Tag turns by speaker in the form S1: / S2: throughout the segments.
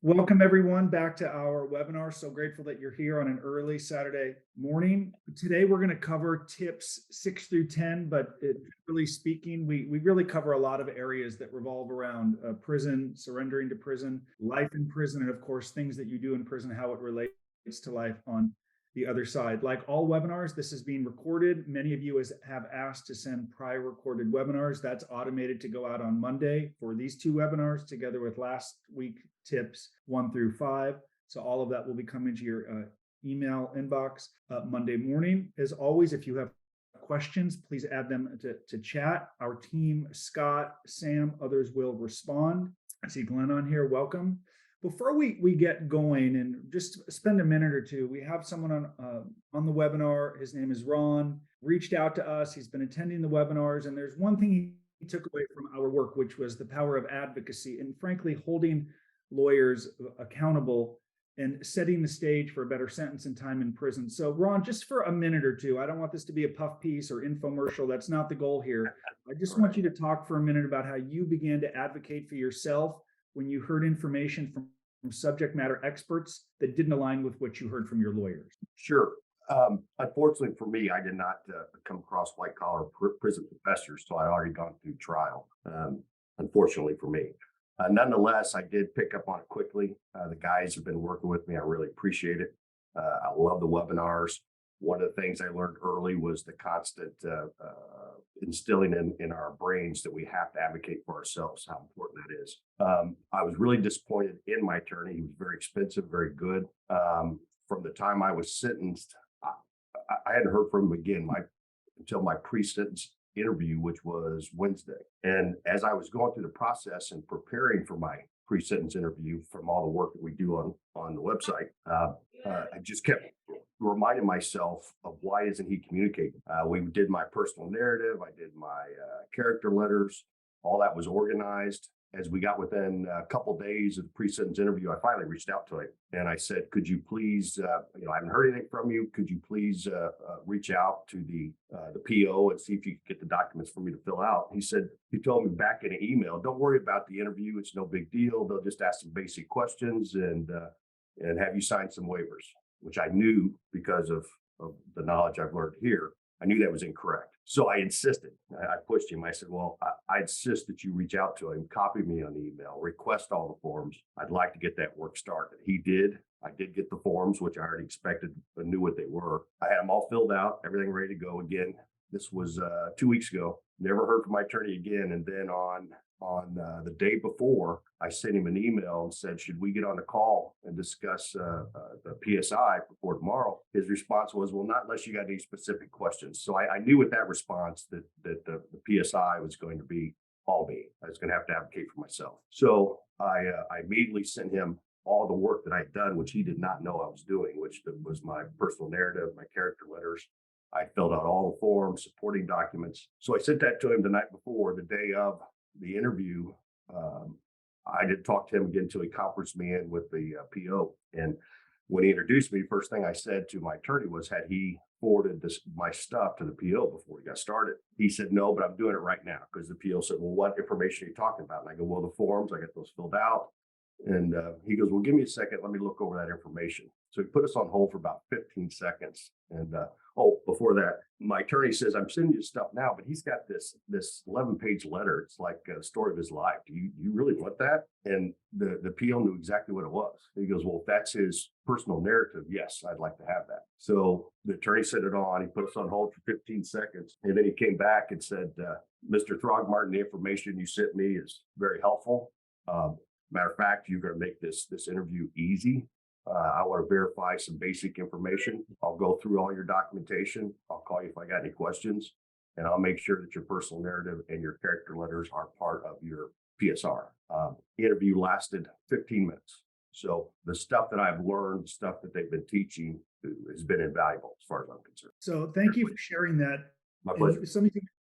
S1: Welcome everyone back to our webinar. So grateful that you're here on an early Saturday morning. Today we're going to cover tips 6 through 10, but really speaking, we really cover a lot of areas that revolve around prison, surrendering to prison, life in prison, and of course things that you do in prison, how it relates to life on the other side. Like all webinars, this is being recorded. Many of you have asked to send prior recorded webinars. That's automated to go out on Monday for these two webinars, together with last week tips 1 through 5. So all of that will be coming to your email inbox Monday morning. As always, if you have questions, please add them to chat. Our team, Scott, Sam, others will respond. I see Glenn on here. Welcome. Before we get going and just spend a minute or two, we have someone on the webinar. His name is Ron, reached out to us. He's been attending the webinars, and there's one thing he took away from our work, which was the power of advocacy and frankly, holding lawyers accountable and setting the stage for a better sentence and time in prison. So Ron, just for a minute or two, I don't want this to be a puff piece or infomercial. That's not the goal here. I just want you to talk for a minute about how you began to advocate for yourself when you heard information from subject matter experts that didn't align with what you heard from your lawyers.
S2: Sure. Unfortunately for me, I did not come across white collar prison professors, so I'd already gone through trial. Unfortunately for me. Nonetheless, I did pick up on it quickly. The guys have been working with me. I really appreciate it. I love the webinars. One of the things I learned early was the constant instilling in our brains that we have to advocate for ourselves, how important that is. I was really disappointed in my attorney. He was very expensive, very good. From the time I was sentenced, I hadn't heard from him again until my pre-sentence interview, which was Wednesday. And as I was going through the process and preparing for my pre-sentence interview from all the work that we do on the website, I just kept reminding myself of why isn't he communicating? We did my personal narrative. I did my character letters. All that was organized. As we got within a couple of days of the pre-sentence interview, I finally reached out to him and I said, could you please, I haven't heard anything from you. Could you please reach out to the PO and see if you could get the documents for me to fill out? He told me back in an email, don't worry about the interview. It's no big deal. They'll just ask some basic questions and have you sign some waivers, which I knew because of the knowledge I've learned here. I knew that was incorrect. So I insisted. I pushed him. I said, well, I insist that you reach out to him, copy me on the email, request all the forms. I'd like to get that work started. He did. I did get the forms, which I already expected, but knew what they were. I had them all filled out, everything ready to go. Again, this was 2 weeks ago. Never heard from my attorney again. And then on the day before, I sent him an email and said, should we get on a call and discuss the PSI before tomorrow? His response was, well, not unless you got any specific questions. So I knew with that response that the PSI was going to be all me. I was going to have to advocate for myself. So I immediately sent him all the work that I'd done, which he did not know I was doing, which was my personal narrative, my character letters. I filled out all the forms, supporting documents. So I sent that to him the night before, the day of the interview. I didn't talk to him again until he conferenced me in with the PO. And when he introduced me, first thing I said to my attorney was, had he forwarded my stuff to the PO before we got started? He said, no, but I'm doing it right now. Because the PO said, well, what information are you talking about? And I go, well, the forms, I got those filled out. And he goes, well, give me a second. Let me look over that information. So he put us on hold for about 15 seconds. And before that, my attorney says, I'm sending you stuff now, but he's got this 11-page letter. It's like a story of his life. Do you really want that? And the PO knew exactly what it was. He goes, well, if that's his personal narrative, yes, I'd like to have that. So the attorney sent it on. He put us on hold for 15 seconds. And then he came back and said, Mr. Throgmartin, the information you sent me is very helpful. Matter of fact, you're going to make this interview easy. I want to verify some basic information. I'll go through all your documentation. I'll call you if I got any questions, and I'll make sure that your personal narrative and your character letters are part of your PSR. Interview lasted 15 minutes. So the stuff that I've learned, the stuff that they've been teaching has been invaluable as far as I'm concerned.
S1: So thank you for sharing that.
S2: My pleasure.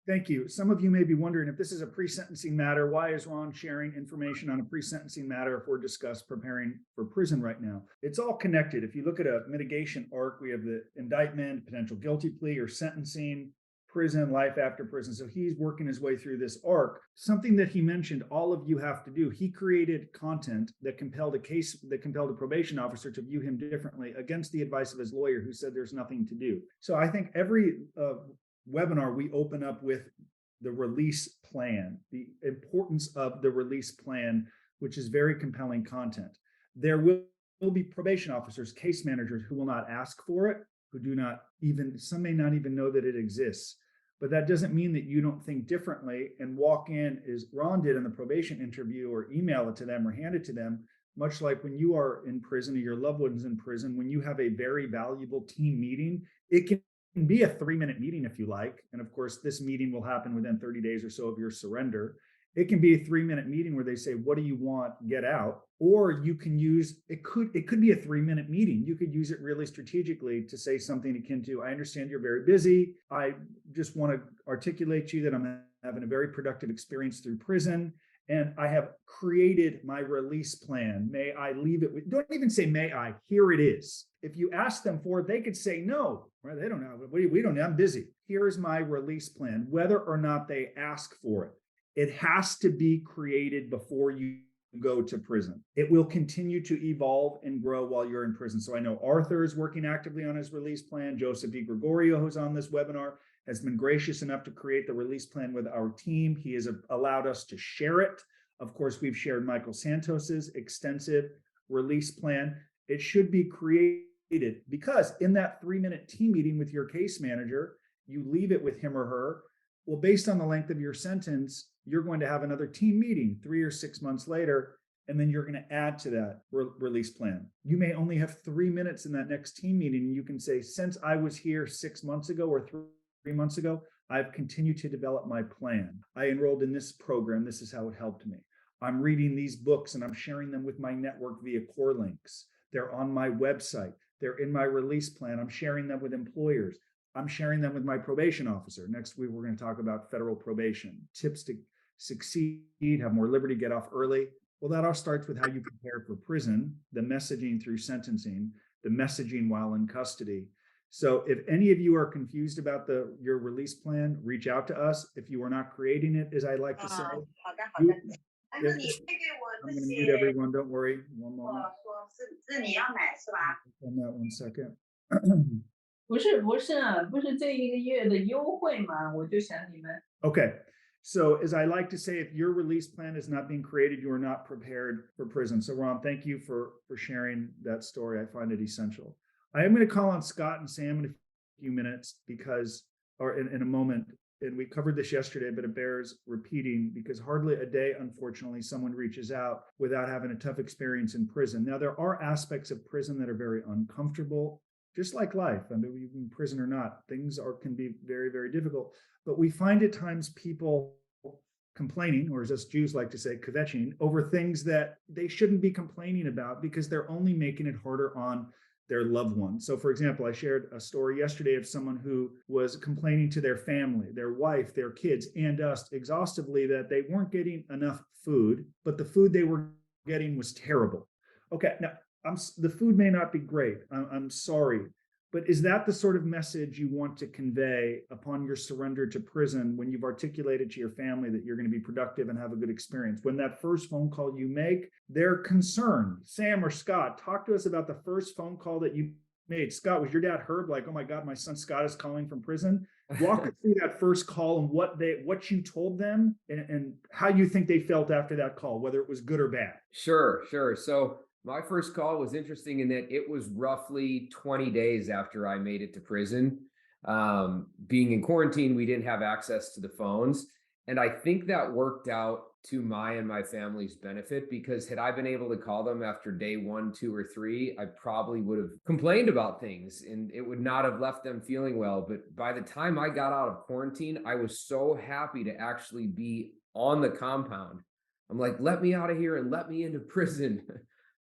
S1: Thank you. Some of you may be wondering, if this is a pre-sentencing matter, why is Ron sharing information on a pre-sentencing matter if we're preparing for prison right now? It's all connected. If you look at a mitigation arc, we have the indictment, potential guilty plea or sentencing, prison, life after prison. So he's working his way through this arc. Something that he mentioned all of you have to do. He created content that compelled a probation officer to view him differently against the advice of his lawyer, who said there's nothing to do. So I think every webinar we open up with the release plan, the importance of the release plan, which is very compelling content. There will be probation officers, case managers who will not ask for it, who do not even, some may not even know that it exists. But that doesn't mean that you don't think differently and walk in, as Ron did in the probation interview, or email it to them or hand it to them. Much like when you are in prison or your loved one's in prison, when you have a very valuable team meeting, it can be a 3-minute meeting if you like. And of course, this meeting will happen within 30 days or so of your surrender. It can be a 3-minute meeting where they say, what do you want? Get out. Or you can use, it could be a 3-minute meeting. You could use it really strategically to say something akin to, I understand you're very busy. I just want to articulate to you that I'm having a very productive experience through prison, and I have created my release plan. May I leave it with, don't even say may I, here it is. If you ask them for it, they could say no, right? They don't know. We don't know, I'm busy. Here is my release plan, whether or not they ask for it. It has to be created before you go to prison. It will continue to evolve and grow while you're in prison. So I know Arthur is working actively on his release plan. Joseph DiGregorio, who's on this webinar, has been gracious enough to create the release plan with our team. He has allowed us to share it. Of course, we've shared Michael Santos's extensive release plan. It should be created because in that 3-minute team meeting with your case manager, you leave it with him or her. Well, based on the length of your sentence, you're going to have another team meeting 3 or 6 months later, and then you're going to add to that release plan. You may only have 3 minutes in that next team meeting. And you can say, since I was here 6 months ago or 3 months ago, I've continued to develop my plan. I enrolled in this program. This is how it helped me. I'm reading these books and I'm sharing them with my network via core links. They're on my website. They're in my release plan. I'm sharing them with employers. I'm sharing them with my probation officer. Next week, we're going to talk about federal probation, tips to succeed, have more liberty, get off early. Well, that all starts with how you prepare for prison, the messaging through sentencing, the messaging while in custody. So if any of you are confused about your release plan, reach out to us. If you are not creating it, as I like to say, I'm going to mute everyone. Don't worry. One moment. On that 1 second.
S3: 不是这一个月的优惠嘛？我就想你们
S1: Okay. So as I like to say, if your release plan is not being created, you are not prepared for prison. So Ron, thank you for sharing that story. I find it essential. I am going to call on Scott and Sam in a few minutes or in a moment, and we covered this yesterday, but it bears repeating because hardly a day, unfortunately, someone reaches out without having a tough experience in prison. Now, there are aspects of prison that are very uncomfortable, just like life. I mean, in prison or not, things can be very, very difficult. But we find at times people complaining, or as us Jews like to say, kvetching, over things that they shouldn't be complaining about because they're only making it harder on their loved ones. So for example, I shared a story yesterday of someone who was complaining to their family, their wife, their kids, and us exhaustively that they weren't getting enough food, but the food they were getting was terrible. Okay, now the food may not be great. I'm sorry. But is that the sort of message you want to convey upon your surrender to prison when you've articulated to your family that you're going to be productive and have a good experience? When that first phone call you make, they're concerned. Sam or Scott, talk to us about the first phone call that you made. Scott, was your dad Herb like, oh my God, my son Scott is calling from prison? Walk us through that first call and what you told them and how you think they felt after that call, whether it was good or bad.
S4: Sure. So my first call was interesting in that it was roughly 20 days after I made it to prison. Being in quarantine, we didn't have access to the phones. And I think that worked out to my and my family's benefit, because had I been able to call them after day 1, 2, or 3, I probably would have complained about things and it would not have left them feeling well. But by the time I got out of quarantine, I was so happy to actually be on the compound. I'm like, let me out of here and let me into prison.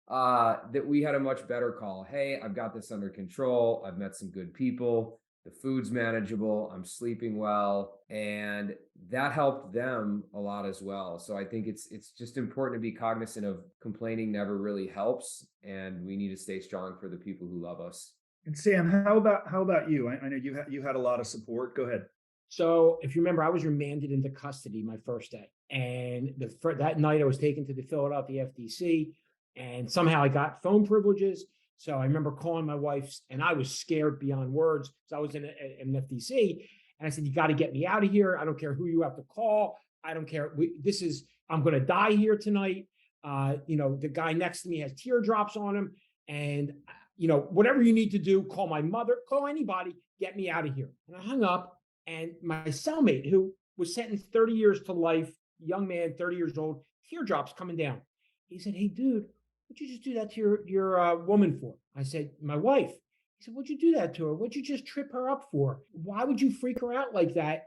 S4: That we had a much better call. Hey, I've got this under control. I've met some good people. The food's manageable. I'm sleeping well. And that helped them a lot as well. So I think it's just important to be cognizant of complaining never really helps. And we need to stay strong for the people who love us.
S1: And Sam, how about you? I know you had a lot of support. Go ahead.
S5: So if you remember, I was remanded into custody my first day. And that night I was taken to the Philadelphia FDC, and somehow I got phone privileges. So I remember calling my wife, and I was scared beyond words. So I was in an FDC, and I said, "You got to get me out of here. I don't care who you have to call. I don't care. I'm going to die here tonight." The guy next to me has teardrops on him, and whatever you need to do, call my mother, call anybody, get me out of here. And I hung up, and my cellmate, who was sentenced 30 years to life, young man, 30 years old, teardrops coming down. He said, "Hey, dude, what'd you just do that to your woman for?" I said, "My wife." He said, "What'd you do that to her? What'd you just trip her up for? Why would you freak her out like that?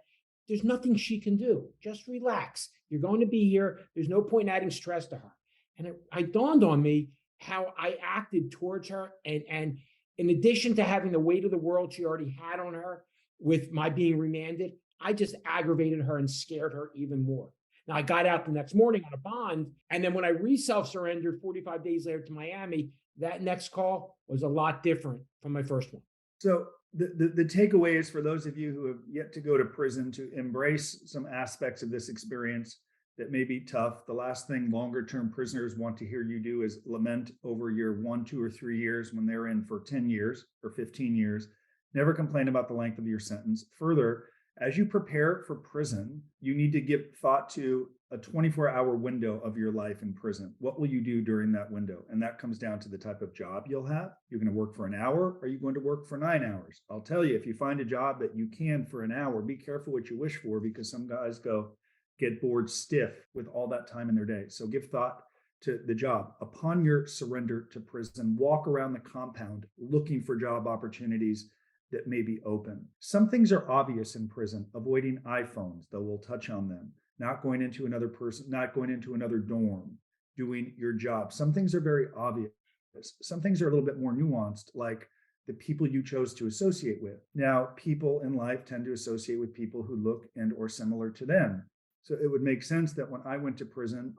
S5: There's nothing she can do. Just relax. You're going to be here. There's no point in adding stress to her." And it dawned on me how I acted towards her. And in addition to having the weight of the world she already had on her with my being remanded, I just aggravated her and scared her even more. Now, I got out the next morning on a bond. And then when I self-surrendered 45 days later to Miami, that next call was a lot different from my first one.
S1: So the takeaway is for those of you who have yet to go to prison to embrace some aspects of this experience that may be tough. The last thing longer term prisoners want to hear you do is lament over your 1, 2, or 3 years when they're in for 10 years or 15 years. Never complain about the length of your sentence. Further, as you prepare for prison, you need to give thought to a 24-hour window of your life in prison. What will you do during that window? And that comes down to the type of job you'll have. You're going to work for an hour, or are you going to work for 9 hours? I'll tell you, if you find a job that you can for an hour, be careful what you wish for, because some guys get bored stiff with all that time in their day. So give thought to the job. Upon your surrender to prison, walk around the compound looking for job opportunities that may be open. Some things are obvious in prison: avoiding iPhones, though we'll touch on them, not going into another dorm, doing your job. Some things are very obvious. Some things are a little bit more nuanced, like the people you chose to associate with. Now, people in life tend to associate with people who look and or similar to them. So it would make sense that when I went to prison,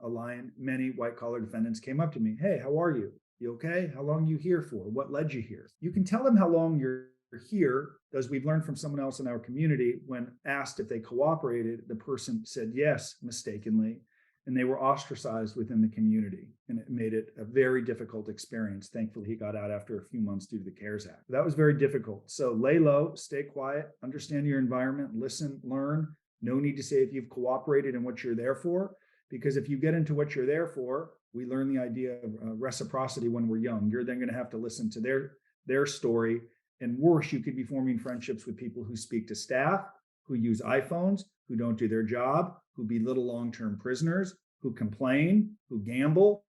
S1: many white-collar defendants came up to me. "Hey, how are you? You okay? How long are you here for? What led you here?" You can tell them how long you're here, because we've learned from someone else in our community, when asked if they cooperated, the person said yes, mistakenly, and they were ostracized within the community. And it made it a very difficult experience. Thankfully, he got out after a few months due to the CARES Act. That was very difficult. So lay low, stay quiet, understand your environment, listen, learn. No need to say if you've cooperated and what you're there for, because if you get into what you're there for, we learn the idea of reciprocity when we're young. You're then going to have to listen to their story. And worse, you could be forming friendships with people who speak to staff, who use iPhones, who don't do their job, who belittle long-term prisoners, who complain, who gamble.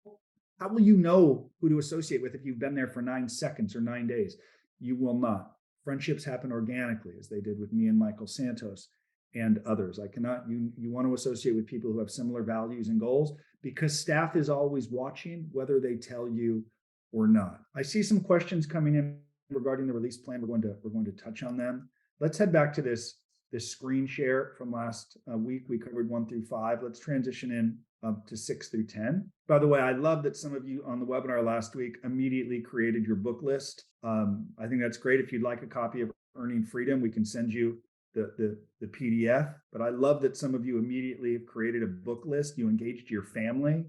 S1: How will you know who to associate with if you've been there for 9 seconds or 9 days? You will not. Friendships happen organically, as they did with me and Michael Santos and others. You want to associate with people who have similar values and goals, because staff is always watching, whether they tell you or not. I see some questions coming in regarding the release plan. We're going to touch on them. Let's head back to this screen share from last week. We covered 1 through 5. Let's transition in up to 6 through 10. By the way, I love that some of you on the webinar last week immediately created your book list. I think that's great. If you'd like a copy of Earning Freedom, we can send you the PDF. But I love that some of you immediately have created a book list. You engaged your family.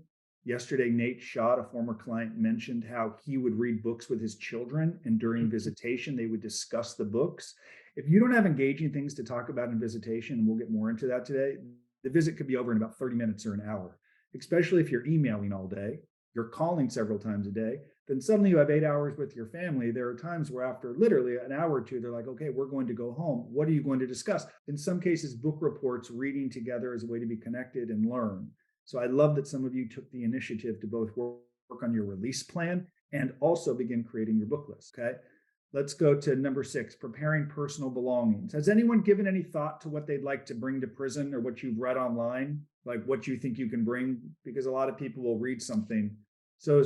S1: Yesterday, Nate Schott, a former client, mentioned how he would read books with his children, and during visitation, they would discuss the books. If you don't have engaging things to talk about in visitation, and we'll get more into that today, the visit could be over in about 30 minutes or an hour, especially if you're emailing all day, you're calling several times a day, then suddenly you have 8 hours with your family. There are times where after literally an hour or two, they're like, "Okay, we're going to go home. What are you going to discuss?" In some cases, book reports, reading together is a way to be connected and learn. So I love that some of you took the initiative to both work on your release plan and also begin creating your book list. Okay. Let's go to number 6, preparing personal belongings. Has anyone given any thought to what they'd like to bring to prison, or what you've read online, like what you think you can bring? Because a lot of people will read something. So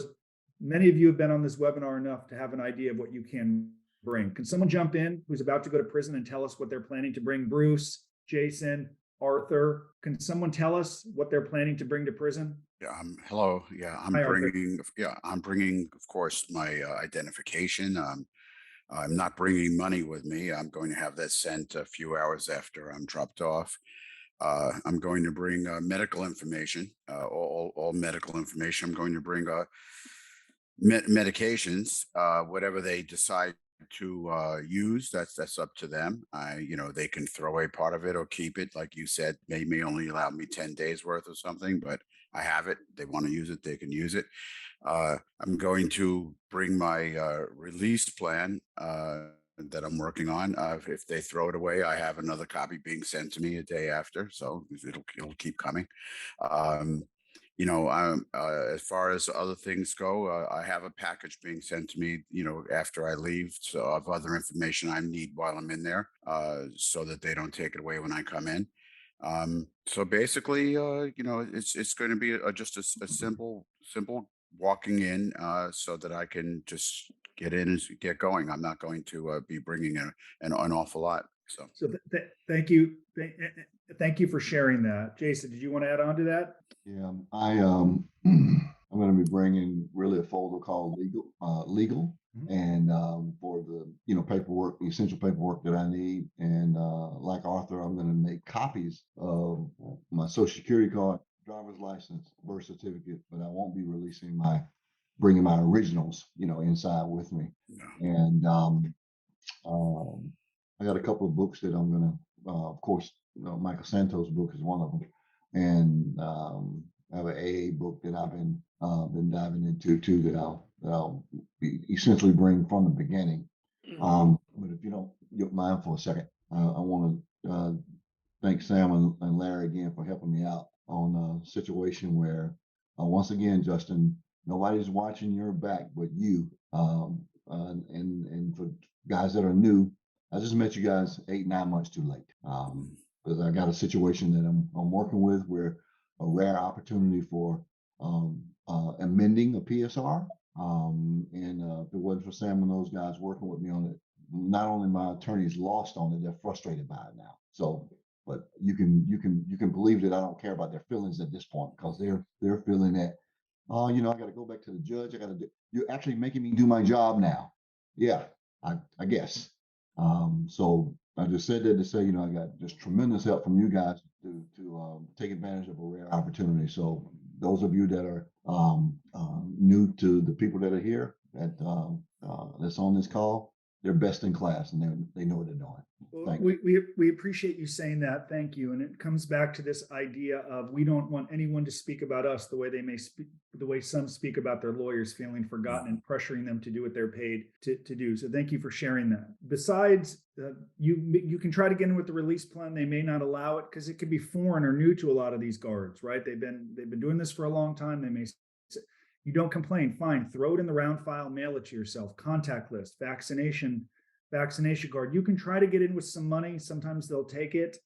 S1: many of you have been on this webinar enough to have an idea of what you can bring. Can someone jump in who's about to go to prison and tell us what they're planning to bring? Bruce, Jason, Arthur, can someone tell us what they're planning to bring to prison?
S6: Yeah, hello. Yeah,
S1: Hi, Arthur.
S6: I'm bringing, of course, my identification. I'm not bringing money with me. I'm going to have that sent a few hours after I'm dropped off. I'm going to bring medical information, all medical information. I'm going to bring medications, whatever they decide to use. That's up to them. They can throw away part of it or keep it. Like you said, they may only allow me 10 days worth or something, but I have it. They want to use it, they can use it. I'm going to bring my release plan that I'm working on. If they throw it away, I have another copy being sent to me a day after, so it'll keep coming. Um, as far as other things go, I have a package being sent to me, after I leave, so of other information I need while I'm in there, so that they don't take it away when I come in. So basically, it's going to be just a simple walking in, so that I can just get in and get going. I'm not going to be bringing an awful lot. So
S1: So thank you. Thank you for sharing that. Jason, did you want to add on to that?
S7: Yeah, I'm going to be bringing really a folder called legal,
S1: Mhm.
S7: and for the paperwork, the essential paperwork that I need, and like Arthur, I'm going to make copies of my Social Security card, driver's license, birth certificate, but I won't be bringing my originals, inside with me,
S6: no.
S7: and I got a couple of books that I'm going to, of course, Michael Santos' book is one of them, and I have an AA book that I've been diving into too, that I'll be essentially bring from the beginning. But if you don't mind for a second, I want to thank Sam and Larry again for helping me out on a situation where, once again, Justin, nobody's watching your back but you. And for guys that are new, I just met you guys 8-9 months too late. Because I got a situation that I'm working with where a rare opportunity for amending a PSR. And if it wasn't for Sam and those guys working with me on it, not only my attorneys lost on it, they're frustrated by it now. So, but you can believe that I don't care about their feelings at this point, because they're feeling that, oh, I got to go back to the judge. You're actually making me do my job now. Yeah, I guess. So I just said that to say, I got just tremendous help from you guys to take advantage of a rare opportunity. So those of you that are new to the people that are here, that's on this call, they're best in class, and they know what they're doing.
S1: Well, we appreciate you saying that. Thank you. And it comes back to this idea of, we don't want anyone to speak about us the way they may speak, the way some speak about their lawyers, feeling forgotten and pressuring them to do what they're paid to do. So thank you for sharing that. Besides, you can try to get in with the release plan. They may not allow it because it could be foreign or new to a lot of these guards, right? They've been doing this for a long time. They may say, you don't complain, fine, throw it in the round file, mail it to yourself, contact list, vaccination card. You can try to get in with some money. Sometimes they'll take it.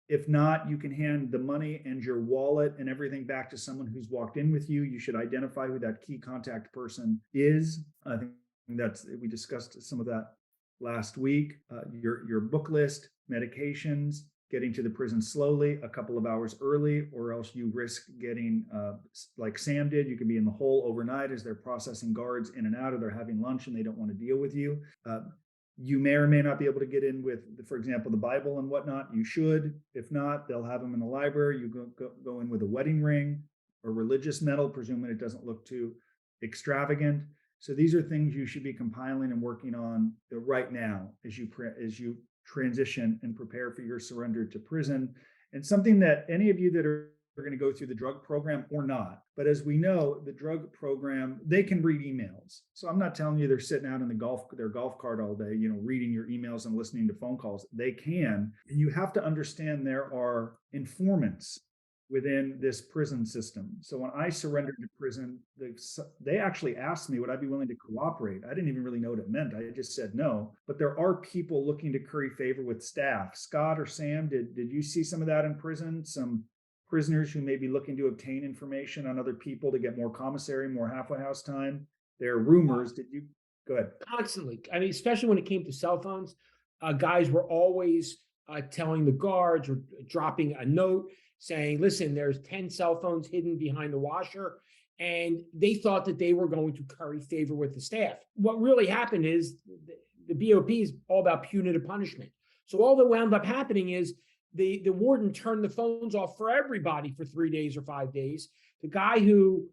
S1: If not, you can hand the money and your wallet and everything back to someone who's walked in with you. You should identify who that key contact person is. I think we discussed some of that last week. Your book list, medications, getting to the prison slowly, a couple of hours early, or else you risk getting, like Sam did, you could be in the hole overnight as they're processing guards in and out, or they're having lunch and they don't want to deal with you. You may or may not be able to get in with, for example, the Bible and whatnot. You should. If not, they'll have them in the library. You go in with a wedding ring or religious medal, presuming it doesn't look too extravagant. So these are things you should be compiling and working on right now as you transition and prepare for your surrender to prison. And something that any of you that are going to go through the drug program or not, but as we know, the drug program, they can read emails. So I'm not telling you they're sitting out in their golf cart all day, reading your emails and listening to phone calls. They can. And you have to understand there are informants within this prison system. So when I surrendered to prison, they actually asked me, would I be willing to cooperate? I didn't even really know what it meant. I just said no. But there are people looking to curry favor with staff. Scott or Sam, did you see some of that in prison? Some prisoners who may be looking to obtain information on other people to get more commissary, more halfway house time? There are rumors. Did you? Go ahead.
S5: Constantly. I mean, especially when it came to cell phones, guys were always telling the guards or dropping a note saying, listen, there's 10 cell phones hidden behind the washer. And they thought that they were going to curry favor with the staff. What really happened is the BOP is all about punitive punishment. So all that wound up happening is the warden turned the phones off for everybody for 3 days or 5 days. The guy who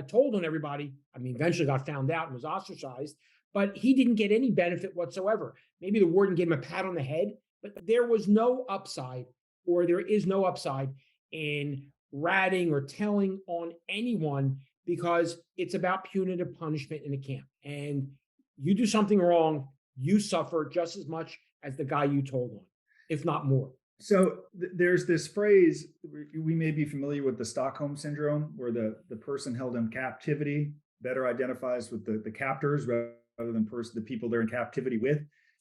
S5: told on everybody, I mean, eventually got found out and was ostracized, but he didn't get any benefit whatsoever. Maybe the warden gave him a pat on the head, but there was no upside, or there is no upside in ratting or telling on anyone, because it's about punitive punishment in a camp. And you do something wrong, you suffer just as much as the guy you told on, if not more.
S1: So there's this phrase, we may be familiar with the Stockholm syndrome, where the person held in captivity better identifies with the captors rather than the people they're in captivity with.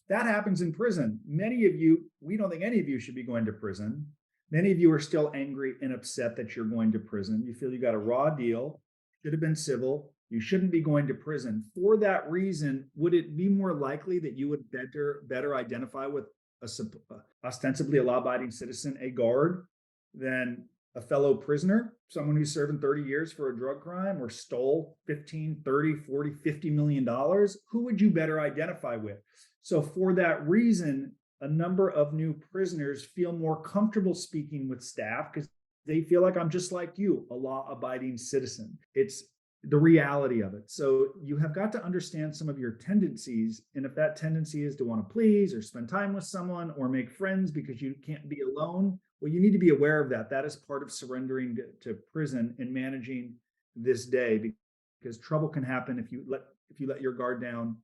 S1: That happens in prison. Many of you, we don't think any of you should be going to prison. Many of you are still angry and upset that you're going to prison. You feel you got a raw deal, should have been civil. You shouldn't be going to prison. For that reason, would it be more likely that you would better identify with ostensibly a law-abiding citizen, a guard, than a fellow prisoner, someone who's serving 30 years for a drug crime or stole 15, 30, 40, 50 million dollars? Who would you better identify with? So for that reason, a number of new prisoners feel more comfortable speaking with staff because they feel like, I'm just like you, a law-abiding citizen. It's the reality of it. So you have got to understand some of your tendencies. And if that tendency is to want to please or spend time with someone or make friends because you can't be alone, well, you need to be aware of that. That is part of surrendering to prison and managing this day, because trouble can happen if you let your guard down,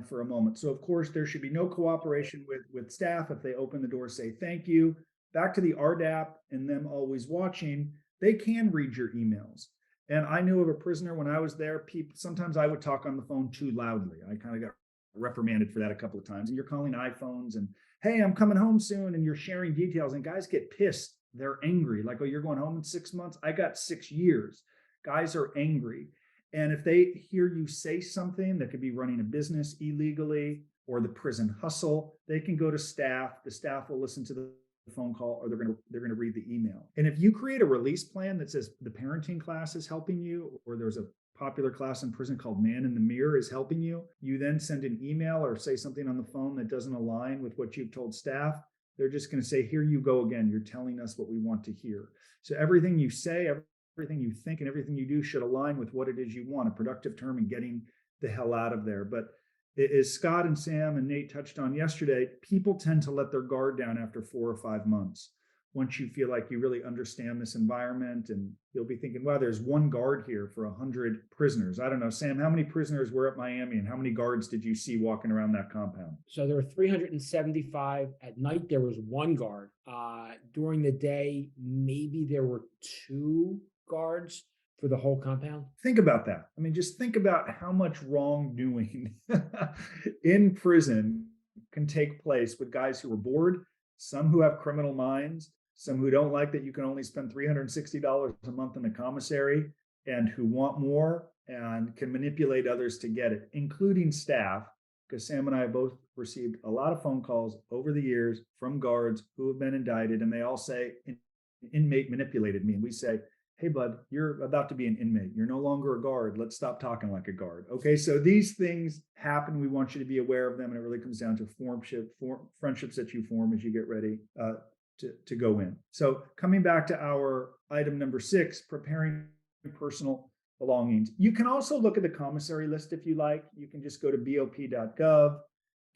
S1: for a moment. So of course, there should be no cooperation with staff. If they open the door, say thank you. Back to the RDAP and them always watching, they can read your emails. And I knew of a prisoner when I was there, sometimes I would talk on the phone too loudly. I kind of got reprimanded for that a couple of times. And you're calling iPhones and, hey, I'm coming home soon. And you're sharing details, and guys get pissed. They're angry. Like, oh, you're going home in 6 months? I got 6 years. Guys are angry. And if they hear you say something that could be running a business illegally or the prison hustle, they can go to staff. The staff will listen to the phone call, or they're going to read the email. And if you create a release plan that says the parenting class is helping you, or there's a popular class in prison called Man in the Mirror is helping you, you then send an email or say something on the phone that doesn't align with what you've told staff, they're just going to say, here you go again. You're telling us what we want to hear. So everything you say, everything you think, and everything you do should align with what it is you want, a productive term, and getting the hell out of there. But as Scott and Sam and Nate touched on yesterday, people tend to let their guard down after 4 or 5 months. Once you feel like you really understand this environment, and you'll be thinking, wow, there's one guard here for 100 prisoners. I don't know, Sam, how many prisoners were at Miami, and how many guards did you see walking around that compound?
S5: So there were 375. At night, there was one guard. During the day, maybe there were 2 guards for the whole compound.
S1: Think about that. I mean, just think about how much wrongdoing in prison can take place with guys who are bored, some who have criminal minds, some who don't like that you can only spend $360 a month in the commissary, and who want more and can manipulate others to get it, including staff, because Sam and I both received a lot of phone calls over the years from guards who have been indicted, and they all say, an inmate manipulated me. And we say, hey, bud, you're about to be an inmate. You're no longer a guard. Let's stop talking like a guard. Okay, so these things happen. We want you to be aware of them. And it really comes down to friendships that you form as you get ready to go in. So coming back to our item number 6, preparing personal belongings. You can also look at the commissary list if you like. You can just go to bop.gov,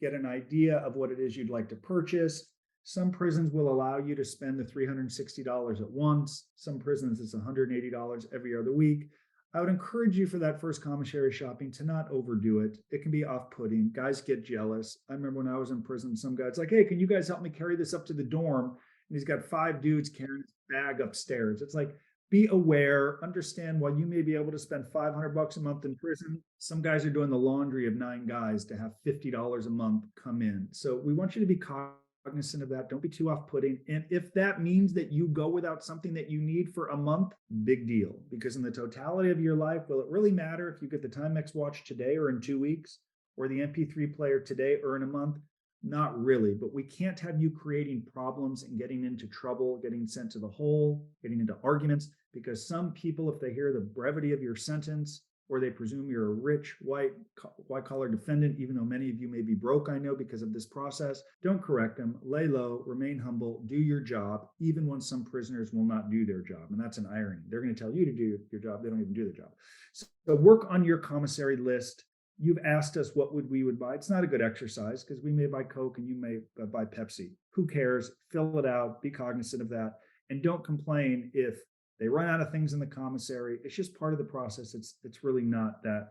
S1: get an idea of what it is you'd like to purchase. Some prisons will allow you to spend the $360 at once. Some prisons, it's $180 every other week. I would encourage you for that first commissary shopping to not overdo it. It can be off-putting. Guys get jealous. I remember when I was in prison, some guy's like, hey, can you guys help me carry this up to the dorm? And he's got 5 dudes carrying his bag upstairs. It's like, be aware, understand, while you may be able to spend $500 a month in prison, some guys are doing the laundry of 9 guys to have $50 a month come in. So we want you to be cognizant of that. Don't be too off-putting. And if that means that you go without something that you need for a month, big deal. Because in the totality of your life, will it really matter if you get the Timex watch today or in 2 weeks, or the MP3 player today or in a month? Not really. But we can't have you creating problems and getting into trouble, getting sent to the hole, getting into arguments, because some people, if they hear the brevity of your sentence or they presume you're a rich, white-collar defendant, even though many of you may be broke, I know, because of this process. Don't correct them. Lay low, remain humble, do your job, even when some prisoners will not do their job. And that's an irony. They're going to tell you to do your job. They don't even do their job. So work on your commissary list. You've asked us what we would buy. It's not a good exercise because we may buy Coke and you may buy Pepsi. Who cares? Fill it out. Be cognizant of that. And don't complain if they run out of things in the commissary. It's just part of the process. It's really not that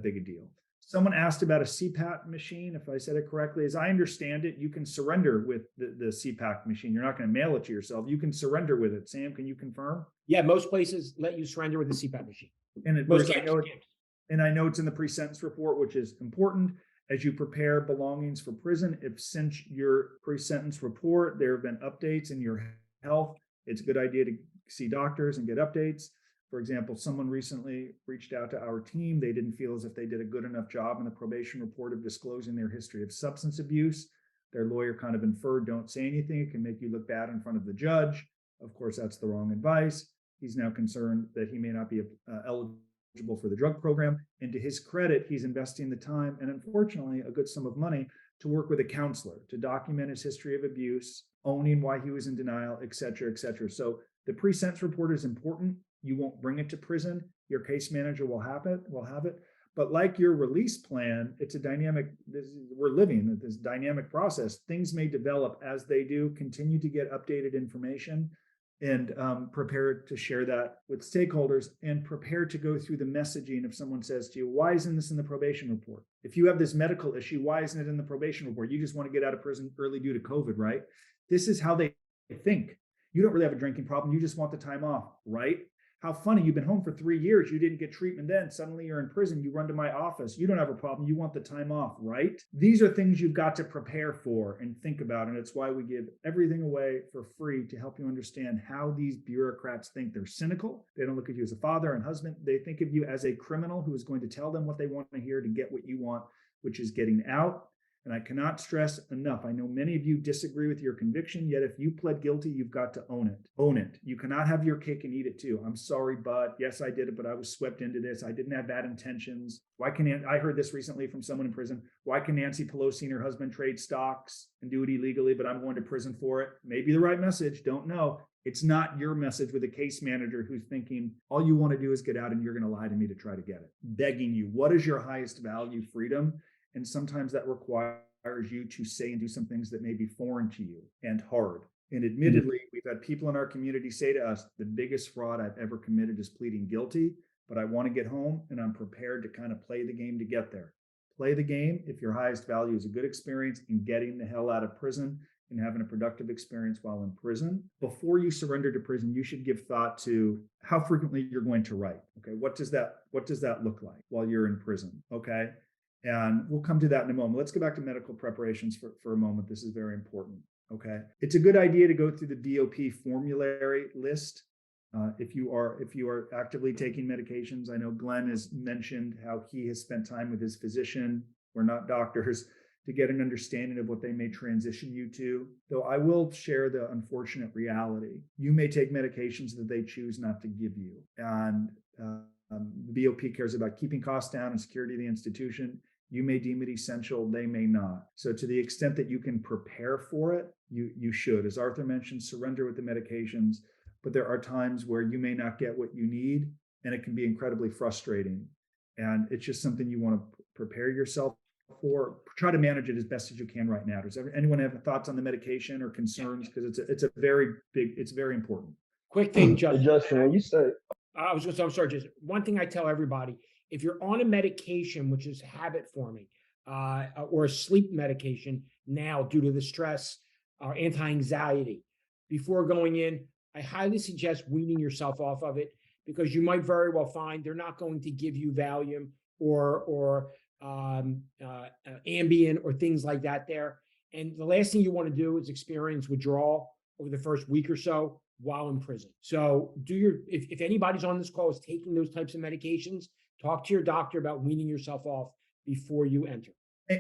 S1: big a deal. Someone asked about a CPAP machine. If I said it correctly, as I understand it, you can surrender with the CPAP machine. You're not going to mail it to yourself. You can surrender with it. Sam, can you confirm?
S5: Yeah, most places let you surrender with a CPAP machine.
S1: And
S5: Most
S1: I know it's in the pre-sentence report, which is important as you prepare belongings for prison. If since your pre-sentence report, there have been updates in your health, it's a good idea to see doctors and get updates. For example, someone recently reached out to our team. They didn't feel as if they did a good enough job in the probation report of disclosing their history of substance abuse. Their lawyer kind of inferred, don't say anything. It can make you look bad in front of the judge. Of course, that's the wrong advice. He's now concerned that he may not be eligible for the drug program. And to his credit, he's investing the time and unfortunately a good sum of money to work with a counselor to document his history of abuse, owning why he was in denial, et cetera, et cetera. So the pre-sentence report is important. You won't bring it to prison. Your case manager will have it. But like your release plan, it's a dynamic, we're living this dynamic process. Things may develop as they do. Continue to get updated information and prepare to share that with stakeholders and prepare to go through the messaging. If someone says to you, why isn't this in the probation report? If you have this medical issue, why isn't it in the probation report? You just want to get out of prison early due to COVID, right? This is how they think. You don't really have a drinking problem. You just want the time off, right? How funny, you've been home for 3 years. You didn't get treatment then. Suddenly you're in prison. You run to my office. You don't have a problem. You want the time off, right? These are things you've got to prepare for and think about. And it's why we give everything away for free to help you understand how these bureaucrats think. They're cynical. They don't look at you as a father and husband. They think of you as a criminal who is going to tell them what they want to hear to get what you want, which is getting out. And I cannot stress enough. I know many of you disagree with your conviction, yet if you pled guilty, you've got to own it. Own it. You cannot have your cake and eat it too. I'm sorry, but yes, I did it, but I was swept into this. I didn't have bad intentions. Why can I heard this recently from someone in prison? Why can Nancy Pelosi and her husband trade stocks and do it illegally, but I'm going to prison for it? Maybe the right message, don't know. It's not your message with a case manager who's thinking all you want to do is get out and you're going to lie to me to try to get it. Begging you, what is your highest value? Freedom. And sometimes that requires you to say and do some things that may be foreign to you and hard. And admittedly, we've had people in our community say to us, the biggest fraud I've ever committed is pleading guilty, but I want to get home and I'm prepared to kind of play the game to get there. Play the game if your highest value is a good experience in getting the hell out of prison and having a productive experience while in prison. Before you surrender to prison, you should give thought to how frequently you're going to write. Okay, what does that look like while you're in prison? Okay. And we'll come to that in a moment. Let's go back to medical preparations for a moment. This is very important. Okay. It's a good idea to go through the DOP formulary list. If you are actively taking medications. I know Glenn has mentioned how he has spent time with his physician. We're not doctors, to get an understanding of what they may transition you to. Though I will share the unfortunate reality. You may take medications that they choose not to give you. And the BOP cares about keeping costs down and security of the institution. You may deem it essential, they may not. So to the extent that you can prepare for it, you should. As Arthur mentioned, surrender with the medications, but there are times where you may not get what you need, and it can be incredibly frustrating. And it's just something you want to prepare yourself for. Try to manage it as best as you can right now. Does anyone have thoughts on the medication or concerns? Because it's very important.
S5: Quick thing, Justin.
S8: Justin, when you say
S5: I'm sorry, just one thing I tell everybody, if you're on a medication, which is habit forming, or a sleep medication now due to the stress or anti-anxiety, before going in, I highly suggest weaning yourself off of it, because you might very well find they're not going to give you Valium or Ambien or things like that there. And the last thing you want to do is experience withdrawal over the first week or so while in prison. So if anybody's on this call is taking those types of medications, talk to your doctor about weaning yourself off before you enter.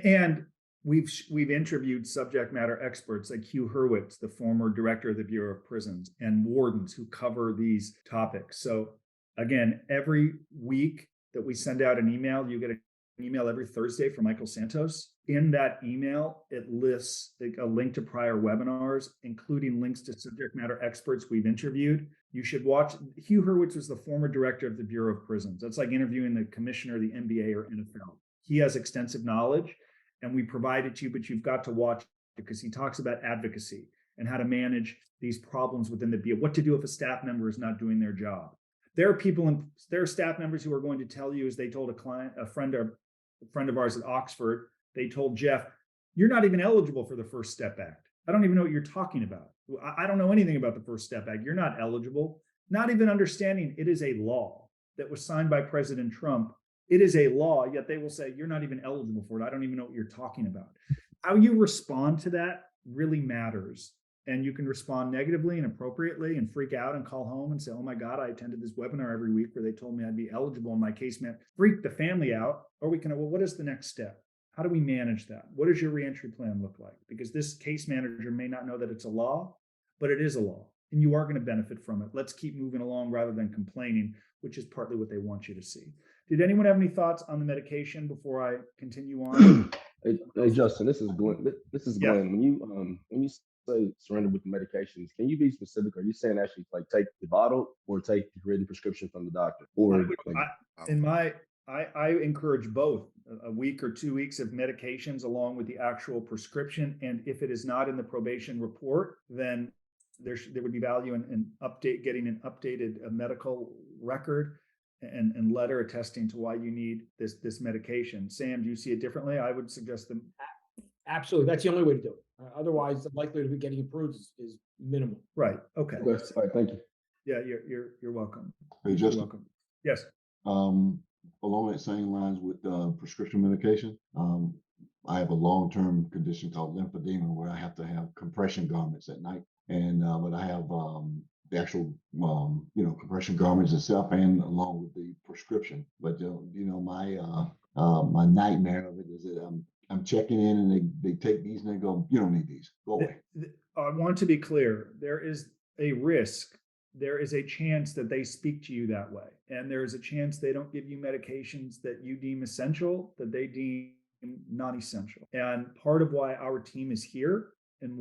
S1: And we've interviewed subject matter experts like Hugh Hurwitz, the former director of the Bureau of Prisons, and wardens who cover these topics. So again, every week that we send out an email. You get an email every Thursday from Michael Santos. In that email, it lists a link to prior webinars, including links to subject matter experts we've interviewed. You should watch. Hugh Hurwitz was the former director of the Bureau of Prisons. That's like interviewing the commissioner of the NBA or NFL. He has extensive knowledge, and we provide it to you, but you've got to watch it because he talks about advocacy and how to manage these problems within the BO, what to do if a staff member is not doing their job. There are staff members who are going to tell you, as they told a friend of ours at Oxford, they told Jeff, "You're not even eligible for the First Step Act. I don't even know what you're talking about. I don't know anything about the First Step Act. You're not eligible." Not even understanding it is a law that was signed by President Trump. It is a law, yet they will say, "You're not even eligible for it. I don't even know what you're talking about." How you respond to that really matters. And you can respond negatively and appropriately and freak out and call home and say, "Oh my God, I attended this webinar every week where they told me I'd be eligible in my case man," freak the family out. Or we can, well, what is the next step? How do we manage that? What does your reentry plan look like? Because this case manager may not know that it's a law, but it is a law and you are going to benefit from it. Let's keep moving along rather than complaining, which is partly what they want you to see. Did anyone have any thoughts on the medication before I continue on?
S8: Hey, Justin, this is Glenn. This is
S1: Yeah.
S8: Glenn. When you say surrender with the medications, can you be specific? Are you saying actually like take the bottle or take the written prescription from the doctor? Or
S1: I encourage both a week or 2 weeks of medications along with the actual prescription. And if it is not in the probation report, then there would be value in getting an updated medical record and letter attesting to why you need this medication. Sam, do you see it differently? I would suggest them.
S5: Absolutely. That's the only way to do it. Otherwise, the likelihood of it getting approved is minimal.
S1: Right. Okay.
S8: all right, thank you.
S1: Yeah, you're welcome.
S7: Hey,
S1: You're
S7: Justin,
S1: welcome. Yes.
S7: along that same lines with prescription medication, I have a long-term condition called lymphedema where I have to have compression garments at night. And but I have the actual compression garments itself and along with the prescription. But my nightmare of it is that I'm checking in and they take these and they go, "You don't need these. Go away."
S1: I want to be clear. There is a risk. There is a chance that they speak to you that way. And there is a chance they don't give you medications that you deem essential, that they deem non-essential. And part of why our team is here and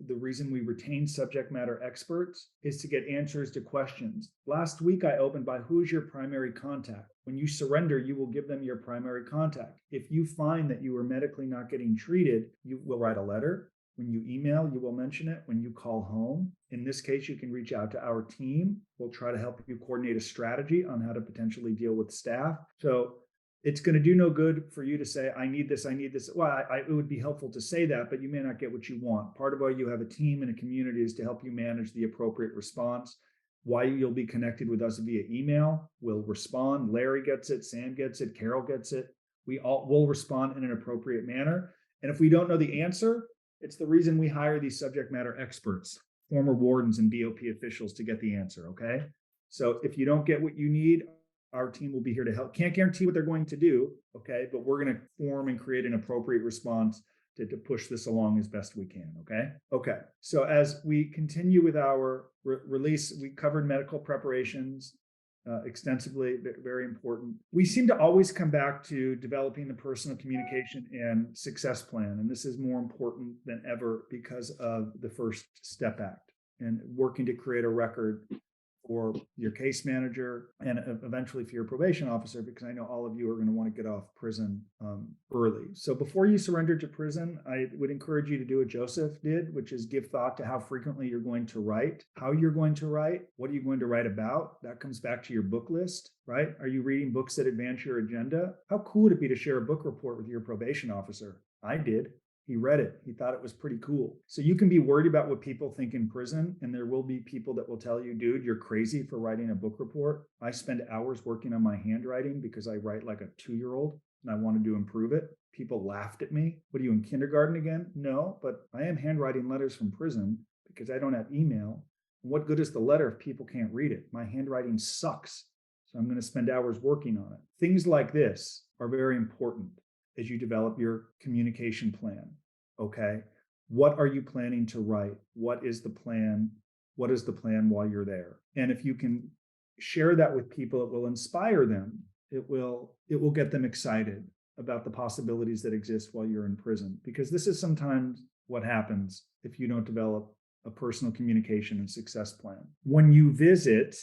S1: the reason we retain subject matter experts is to get answers to questions. Last week, I opened by who's your primary contact. When you surrender, you will give them your primary contact. If you find that you are medically not getting treated, you will write a letter. When you email, you will mention it. When you call home, in this case, you can reach out to our team. We'll try to help you coordinate a strategy on how to potentially deal with staff. So it's going to do no good for you to say, "I need this, I need this." Well, it would be helpful to say that, but you may not get what you want. Part of why you have a team and a community is to help you manage the appropriate response. Why you'll be connected with us via email. We'll respond. Larry gets it. Sam gets it. Carol gets it. We all will respond in an appropriate manner. And if we don't know the answer, it's the reason we hire these subject matter experts, former wardens and BOP officials to get the answer, okay? So if you don't get what you need, our team will be here to help. Can't guarantee what they're going to do, okay? But we're going to form and create an appropriate response to push this along as best we can, okay? Okay, so as we continue with our release, we covered medical preparations extensively, very important. We seem to always come back to developing the personal communication and success plan. And this is more important than ever because of the First Step Act and working to create a record for your case manager and eventually for your probation officer, because I know all of you are going to want to get off prison early. So before you surrender to prison, I would encourage you to do what Joseph did, which is give thought to how frequently you're going to write, how you're going to write, what are you going to write about? That comes back to your book list, right? Are you reading books that advance your agenda? How cool would it be to share a book report with your probation officer? I did. He read it. He thought it was pretty cool. So you can be worried about what people think in prison. And there will be people that will tell you, "Dude, you're crazy for writing a book report." I spend hours working on my handwriting because I write like a 2-year-old and I wanted to improve it. People laughed at me. "What are you, in kindergarten again?" No, but I am handwriting letters from prison because I don't have email. And what good is the letter if people can't read it? My handwriting sucks. So I'm going to spend hours working on it. Things like this are very important as you develop your communication plan, okay? What are you planning to write? What is the plan? What is the plan while you're there? And if you can share that with people. It will inspire them. It will get them excited about the possibilities that exist while you're in prison, because this is sometimes what happens if you don't develop a personal communication and success plan. When you visit,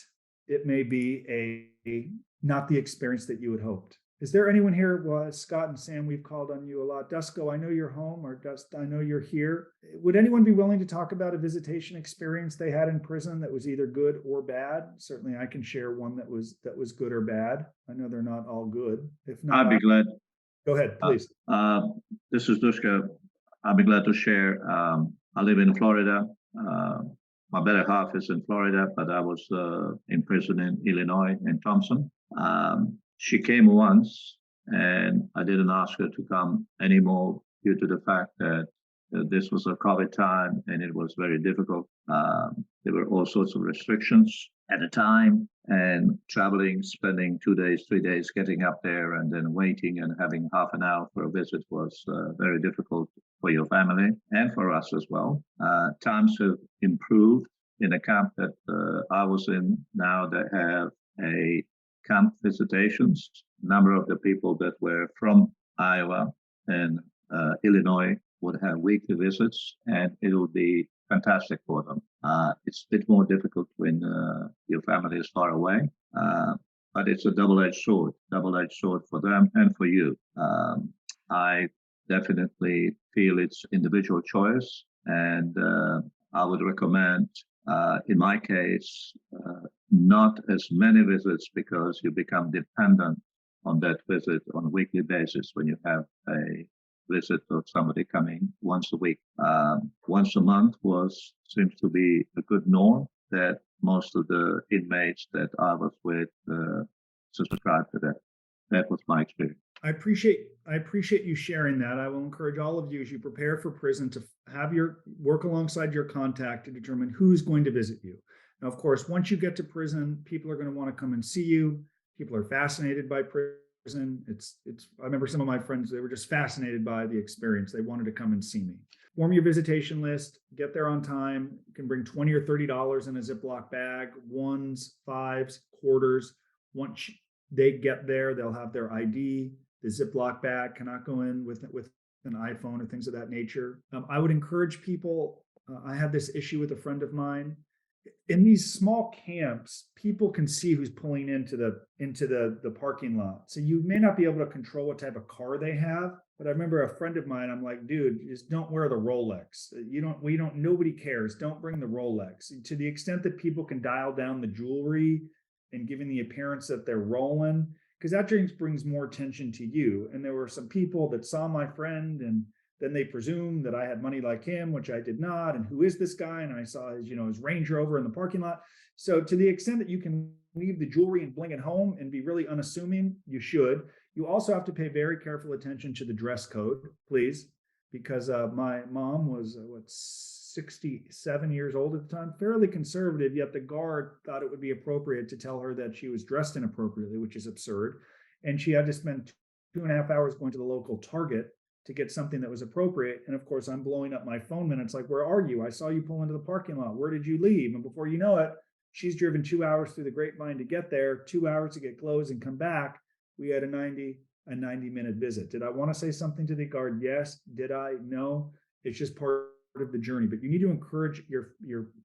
S1: it may be a not the experience that you had hoped. Is there anyone here? Well, Scott and Sam, we've called on you a lot. Dusko, I know you're home, or I know you're here. Would anyone be willing to talk about a visitation experience they had in prison that was either good or bad? Certainly, I can share one that was good or bad. I know they're not all good. If not,
S9: I'd be glad.
S1: Go ahead, please.
S9: This is Dushka. I'll be glad to share. I live in Florida. My better half is in Florida, but I was in prison in Illinois, in Thompson. She came once, and I didn't ask her to come anymore due to the fact that this was a COVID time and it was very difficult. There were all sorts of restrictions at the time, and traveling, spending 2 days, 3 days, getting up there and then waiting and having half an hour for a visit was very difficult for your family and for us as well. Times have improved. In the camp that I was in, now they have a camp visitations. A number of the people that were from Iowa and Illinois would have weekly visits, and it will be fantastic for them. It's a bit more difficult when your family is far away, but it's a double-edged sword for them and for you. I definitely feel it's individual choice, and I would recommend, in my case, not as many visits, because you become dependent on that visit on a weekly basis when you have a visit of somebody coming once a week. Once a month seems to be a good norm that most of the inmates that I was with subscribe to that. That was my experience.
S1: I appreciate you sharing that. I will encourage all of you, as you prepare for prison, to have your work alongside your contact to determine who's going to visit you. Now, of course, once you get to prison, people are going to want to come and see you. People are fascinated by prison. I remember some of my friends, they were just fascinated by the experience. They wanted to come and see me. Form your visitation list, get there on time. You can bring $20 or $30 in a Ziploc bag, ones, fives, quarters. Once they get there, they'll have their ID. The Ziploc bag cannot go in with an iPhone or things of that nature. I would encourage people. I had this issue with a friend of mine. In these small camps, people can see who's pulling into the parking lot. So you may not be able to control what type of car they have. But I remember a friend of mine, I'm like, dude, just don't wear the Rolex. Nobody cares. Don't bring the Rolex. To the extent that people can dial down the jewelry and giving the appearance that they're rolling, because that brings more attention to you. And there were some people that saw my friend, and then they presumed that I had money like him, which I did not. And who is this guy? And I saw his Range Rover in the parking lot. So to the extent that you can leave the jewelry and bling it home and be really unassuming, you should. You also have to pay very careful attention to the dress code, please, because my mom was 67 years old at the time, fairly conservative, yet the guard thought it would be appropriate to tell her that she was dressed inappropriately, which is absurd. And she had to spend 2.5 hours going to the local Target to get something that was appropriate. And of course, I'm blowing up my phone minutes like, where are you? I saw you pull into the parking lot. Where did you leave? And before you know it, she's driven 2 hours through the grapevine to get there, 2 hours to get clothes and come back. We had a 90-minute visit. Did I want to say something to the guard? Yes. Did I? No. It's just part of the journey. But you need to encourage your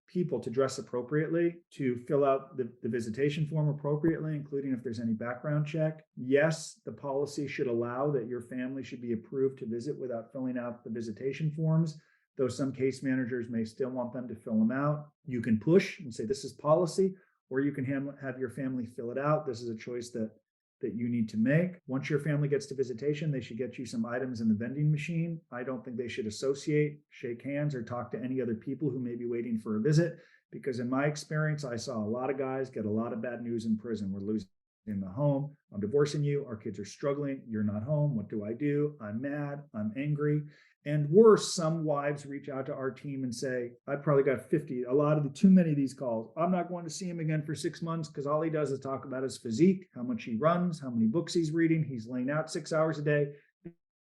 S1: people to dress appropriately, to fill out the visitation form appropriately, including if there's any background check. Yes, the policy should allow that your family should be approved to visit without filling out the visitation forms, though some case managers may still want them to fill them out. You can push and say, this is policy, or you can have your family fill it out. This is a choice that you need to make. Once your family gets to visitation, they should get you some items in the vending machine. I don't think they should associate, shake hands, or talk to any other people who may be waiting for a visit, because in my experience, I saw a lot of guys get a lot of bad news in prison. We're losing the home. I'm divorcing you. Our kids are struggling. You're not home. What do I do? I'm mad. I'm angry. And worse, some wives reach out to our team and say, I probably got too many of these calls. I'm not going to see him again for 6 months because all he does is talk about his physique, how much he runs, how many books he's reading. He's laying out 6 hours a day.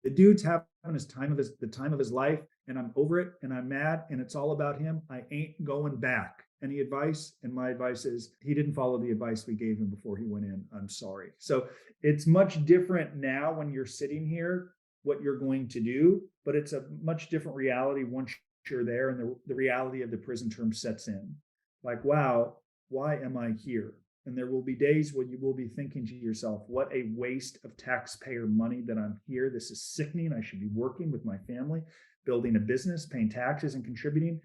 S1: The dude's having the time of his life, and I'm over it, and I'm mad, and it's all about him. I ain't going back. any advice? And my advice is he didn't follow the advice we gave him before he went in. I'm sorry. So it's much different now when you're sitting here, what you're going to do, but it's a much different reality once you're there and the reality of the prison term sets in. Like, wow, why am I here? And there will be days when you will be thinking to yourself, what a waste of taxpayer money that I'm here. This is sickening. I should be working with my family, building a business, paying taxes and contributing.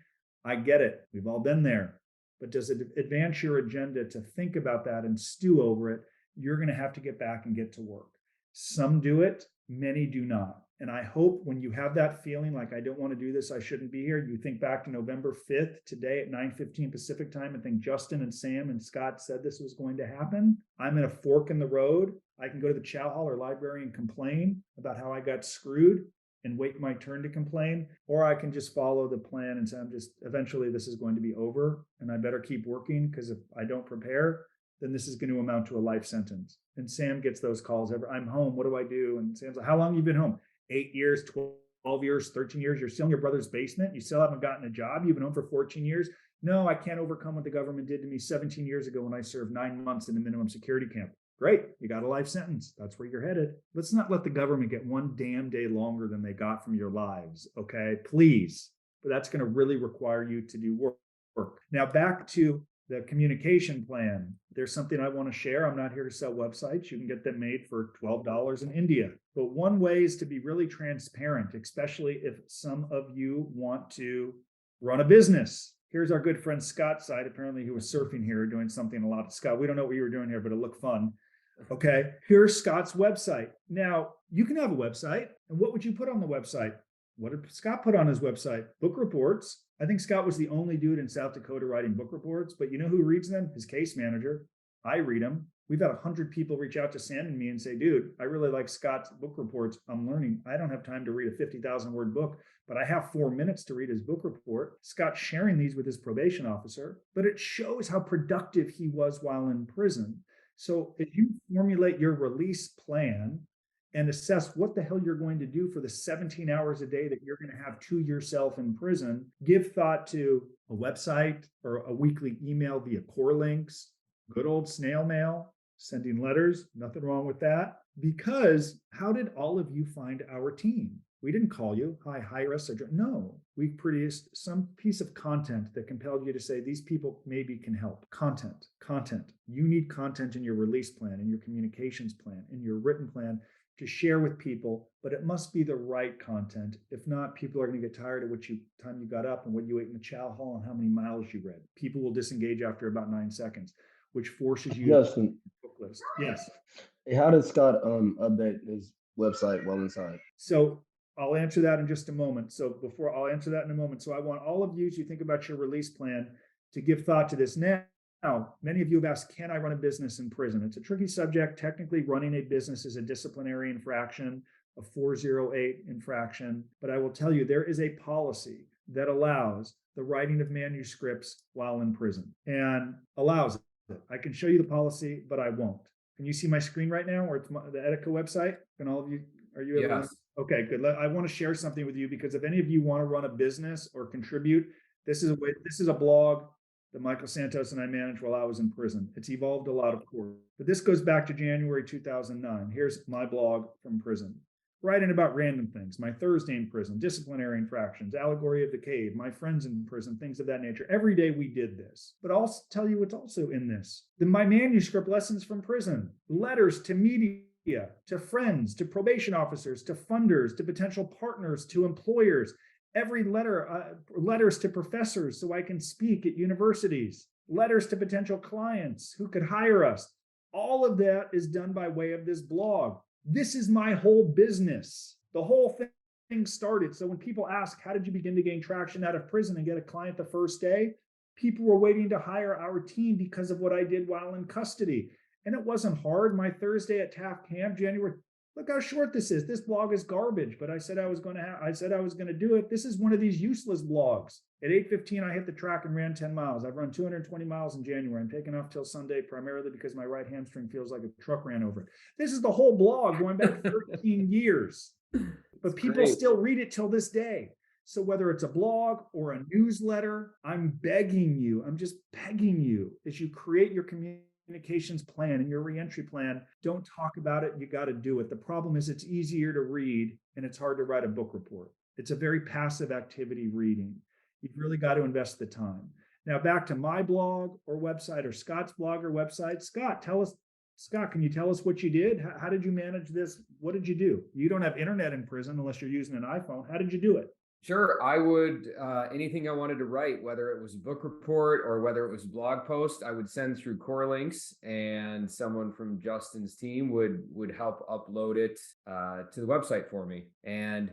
S1: I get it. We've all been there. But does it advance your agenda to think about that and stew over it? You're going to have to get back and get to work. Some do it, many do not. And I hope when you have that feeling like, I don't want to do this, I shouldn't be here, you think back to November 5th, today at 9:15 Pacific time, and think Justin and Sam and Scott said this was going to happen. I'm in a fork in the road. I can go to the chow hall or library and complain about how I got screwed and wait my turn to complain, or I can just follow the plan and say, eventually this is going to be over and I better keep working, because if I don't prepare, then this is going to amount to a life sentence. And Sam gets those calls I'm home, what do I do? And Sam's like, how long have you been home? 8 years, 12 years, 13 years. You're still in your brother's basement. You still haven't gotten a job. You've been home for 14 years. No, I can't overcome what the government did to me 17 years ago when I served 9 months in a minimum security camp. Great, you got a life sentence. That's where you're headed. Let's not let the government get one damn day longer than they got from your lives, okay? Please. But that's going to really require you to do work. Now, back to the communication plan. There's something I want to share. I'm not here to sell websites. You can get them made for $12 in India. But one way is to be really transparent, especially if some of you want to run a business. Here's our good friend Scott's side. Apparently he was surfing here, doing something a lot. Scott, we don't know what you were doing here, but it looked fun. Okay, here's Scott's website. Now, you can have a website. And what would you put on the website? What did Scott put on his website? Book reports. I think Scott was the only dude in South Dakota writing book reports, but you know who reads them? His case manager. I read them. We've had 100 people reach out to Sam and me and say, dude, I really like Scott's book reports. I'm learning. I don't have time to read a 50,000 word book, but I have 4 minutes to read his book report. Scott's sharing these with his probation officer, but it shows how productive he was while in prison. So if you formulate your release plan and assess what the hell you're going to do for the 17 hours a day that you're going to have to yourself in prison, give thought to a website or a weekly email via core links, good old snail mail, sending letters, nothing wrong with that. Because how did all of you find our team? We didn't call you, hi, hire us. No, we produced some piece of content that compelled you to say, these people maybe can help. Content. You need content in your release plan, in your communications plan, in your written plan to share with people, but it must be the right content. If not, people are going to get tired of time you got up and what you ate in the chow hall and how many miles you read. People will disengage after about 9 seconds, which forces you
S8: Justin,
S1: to book list. Yes.
S8: hey, how did Scott update his website while inside?
S1: So I'll answer that in just a moment. So I'll answer that in a moment. So I want all of you to think about your release plan, to give thought to this now. Now, many of you have asked, can I run a business in prison? It's a tricky subject. Technically, running a business is a disciplinary infraction, a 408 infraction. But I will tell you, there is a policy that allows the writing of manuscripts while in prison and allows it. I can show you the policy, but I won't. Can you see my screen right now, or it's the Etika website? Can all of you, are you able
S4: Yes.
S1: to? Okay, good. I want to share something with you, because if any of you want to run a business or contribute, this is a blog that Michael Santos and I managed while I was in prison. It's evolved a lot, of course, but this goes back to January 2009. Here's my blog from prison. Writing about random things, my Thursday in prison, disciplinary infractions, allegory of the cave, my friends in prison, things of that nature. Every day we did this. But I'll tell you what's also in this. My manuscript lessons from prison, letters to media, to friends, to probation officers, to funders, to potential partners, to employers. Every letter, letters to professors so I can speak at universities, letters to potential clients who could hire us. All of that is done by way of this blog. This is my whole business. The whole thing started. So when people ask, how did you begin to gain traction out of prison and get a client the first day? People were waiting to hire our team because of what I did while in custody. And it wasn't hard. My Thursday at Taft Camp, January, look how short this is. This blog is garbage, but I said I was going to do it. This is one of these useless blogs. At 8:15, I hit the track and ran 10 miles. I've run 220 miles in January. I'm taking off till Sunday, primarily because my right hamstring feels like a truck ran over it. This is the whole blog going back 13 years, but people still read it till this day. So whether it's a blog or a newsletter, I'm begging you, I'm just begging you, as you create your communications plan and your reentry plan, don't talk about it. You got to do it. The problem is it's easier to read and it's hard to write a book report. It's a very passive activity reading. You've really got to invest the time. Now back to my blog or website or Scott's blog or website. Scott, can you tell us what you did? How did you manage this? What did you do? You don't have internet in prison unless you're using an iPhone. How did you do it?
S4: Sure. I would, anything I wanted to write, whether it was a book report or whether it was a blog post, I would send through core links, and someone from Justin's team would help upload it to the website for me. And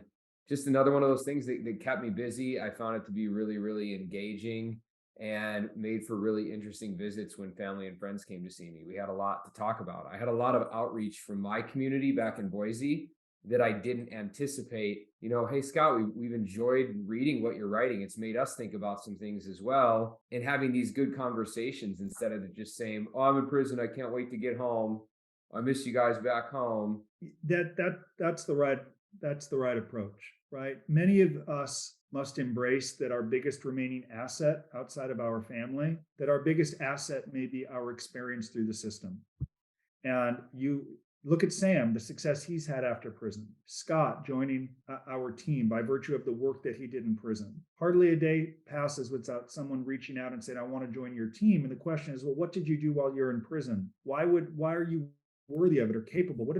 S4: just another one of those things that kept me busy. I found it to be really, really engaging and made for really interesting visits when family and friends came to see me. We had a lot to talk about. I had a lot of outreach from my community back in Boise that I didn't anticipate. You know, hey, Scott, we've enjoyed reading what you're writing. It's made us think about some things as well, and having these good conversations instead of just saying, oh, I'm in prison, I can't wait to get home, I miss you guys back home.
S1: That's the right approach, right? Many of us must embrace that our biggest remaining asset outside of our family, that our biggest asset may be our experience through the system. And you look at Sam, the success he's had after prison. Scott joining our team by virtue of the work that he did in prison. Hardly a day passes without someone reaching out and saying, I want to join your team. And the question is, well, what did you do while you're in prison? Why are you worthy of it or capable?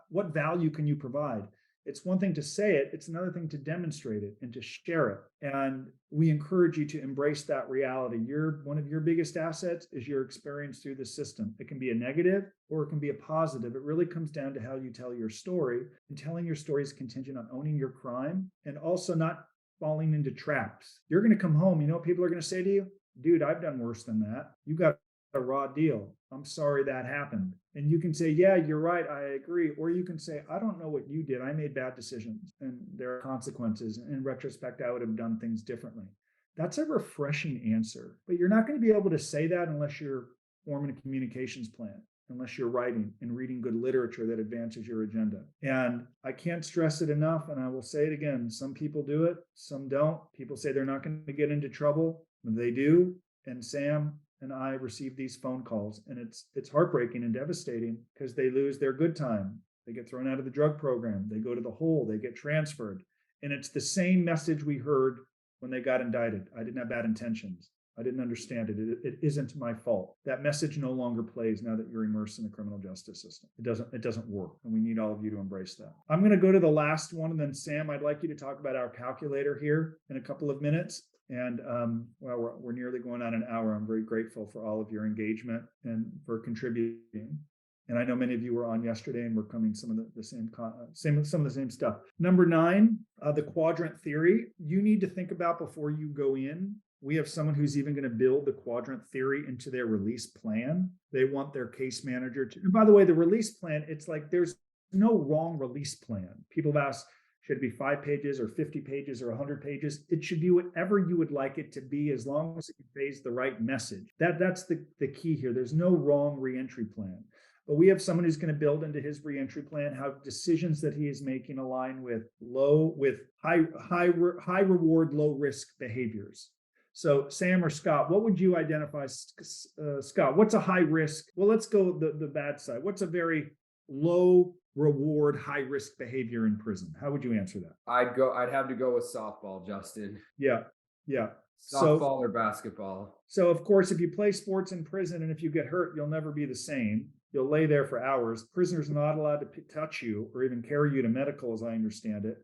S1: What value can you provide? It's one thing to say it, it's another thing to demonstrate it and to share it. And we encourage you to embrace that reality. One of your biggest assets is your experience through the system. It can be a negative or it can be a positive. It really comes down to how you tell your story. And telling your story is contingent on owning your crime and also not falling into traps. You're going to come home, you know what people are going to say to you? Dude, I've done worse than that. You got a raw deal. I'm sorry that happened. And you can say, yeah, you're right, I agree. Or you can say, I don't know what you did. I made bad decisions and there are consequences. In retrospect, I would have done things differently. That's a refreshing answer. But you're not going to be able to say that unless you're forming a communications plan, unless you're writing and reading good literature that advances your agenda. And I can't stress it enough, and I will say it again. Some people do it, some don't. People say they're not going to get into trouble. They do. And Sam and I receive these phone calls, and it's heartbreaking and devastating because they lose their good time. They get thrown out of the drug program. They go to the hole. They get transferred. And it's the same message we heard when they got indicted. I didn't have bad intentions. I didn't understand it. It isn't my fault. That message no longer plays now that you're immersed in the criminal justice system. It doesn't work. And we need all of you to embrace that. I'm going to go to the last one. And then Sam, I'd like you to talk about our calculator here in a couple of minutes. And well, we're nearly going on an hour. I'm very grateful for all of your engagement and for contributing. And I know many of you were on yesterday and we're coming some of the same stuff. Number 9, the quadrant theory. You need to think about before you go in. We have someone who's even going to build the quadrant theory into their release plan. They want their case manager to. And by the way, the release plan, it's like there's no wrong release plan. People have asked, should it be 5 pages or 50 pages or 100 pages? It should be whatever you would like it to be, as long as it conveys the right message. That's the key here. There's no wrong reentry plan. But we have someone who's going to build into his reentry plan how decisions that he is making align with high reward, low risk behaviors. So Sam or Scott, what would you identify? Scott, what's a high risk? Well, let's go the bad side. What's a very low reward, high risk behavior in prison? How would you answer that?
S4: I'd have to go with softball, Justin.
S1: Yeah.
S4: Softball or basketball.
S1: So of course, if you play sports in prison and if you get hurt, you'll never be the same. You'll lay there for hours. Prisoners are not allowed to touch you or even carry you to medical, as I understand it.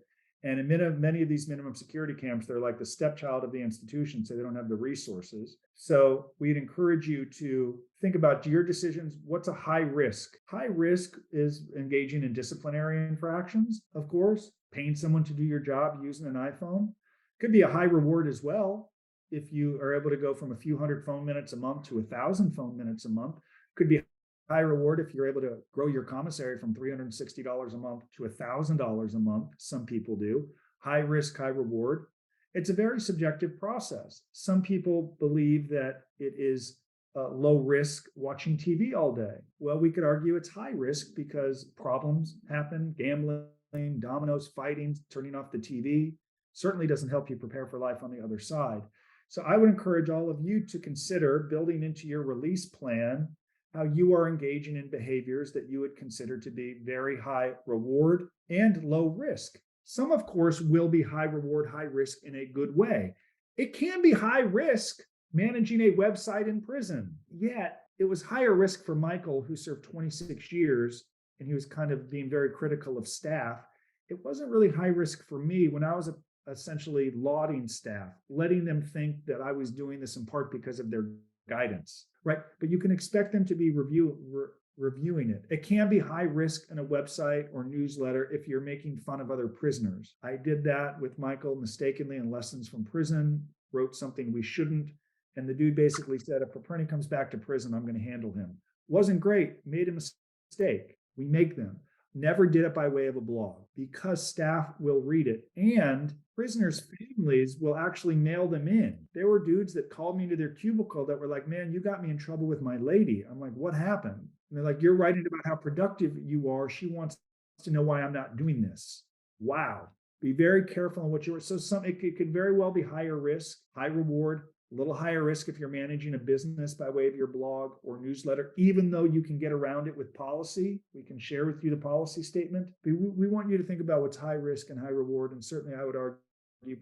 S1: And in many of these minimum security camps, they're like the stepchild of the institution, so they don't have the resources. So we'd encourage you to think about your decisions. What's a high risk? High risk is engaging in disciplinary infractions, of course, paying someone to do your job using an iPhone. Could be a high reward as well. If you are able to go from a few hundred phone minutes a month to 1,000 phone minutes a month, could be high reward if you're able to grow your commissary from $360 a month to $1,000 a month. Some people do. High risk, high reward. It's a very subjective process. Some people believe that it is low risk watching TV all day. Well, we could argue it's high risk because problems happen, gambling, dominoes, fighting, turning off the TV. certainly doesn't help you prepare for life on the other side. So I would encourage all of you to consider building into your release plan how you are engaging in behaviors that you would consider to be very high reward and low risk. Some, of course, will be high reward, high risk in a good way. It can be high risk managing a website in prison. Yet it was higher risk for Michael, who served 26 years, and he was kind of being very critical of staff. It wasn't really high risk for me when I was essentially lauding staff, letting them think that I was doing this in part because of their guidance, right? But you can expect them to be reviewing it. It can be high risk in a website or newsletter if you're making fun of other prisoners. I did that with Michael mistakenly in Lessons from Prison, wrote something we shouldn't. And the dude basically said, if Perperni comes back to prison, I'm going to handle him. Wasn't great, made a mistake. We make them. Never did it by way of a blog because staff will read it and prisoners' families will actually mail them in. There were dudes that called me into their cubicle that were like, man, you got me in trouble with my lady. I'm like, what happened? And they're like, you're writing about how productive you are. She wants to know why I'm not doing this. Wow. Be very careful on what you're, so it could very well be higher risk, high reward, a little higher risk if you're managing a business by way of your blog or newsletter, even though you can get around it with policy. We can share with you the policy statement. But we want you to think about what's high risk and high reward. And certainly I would argue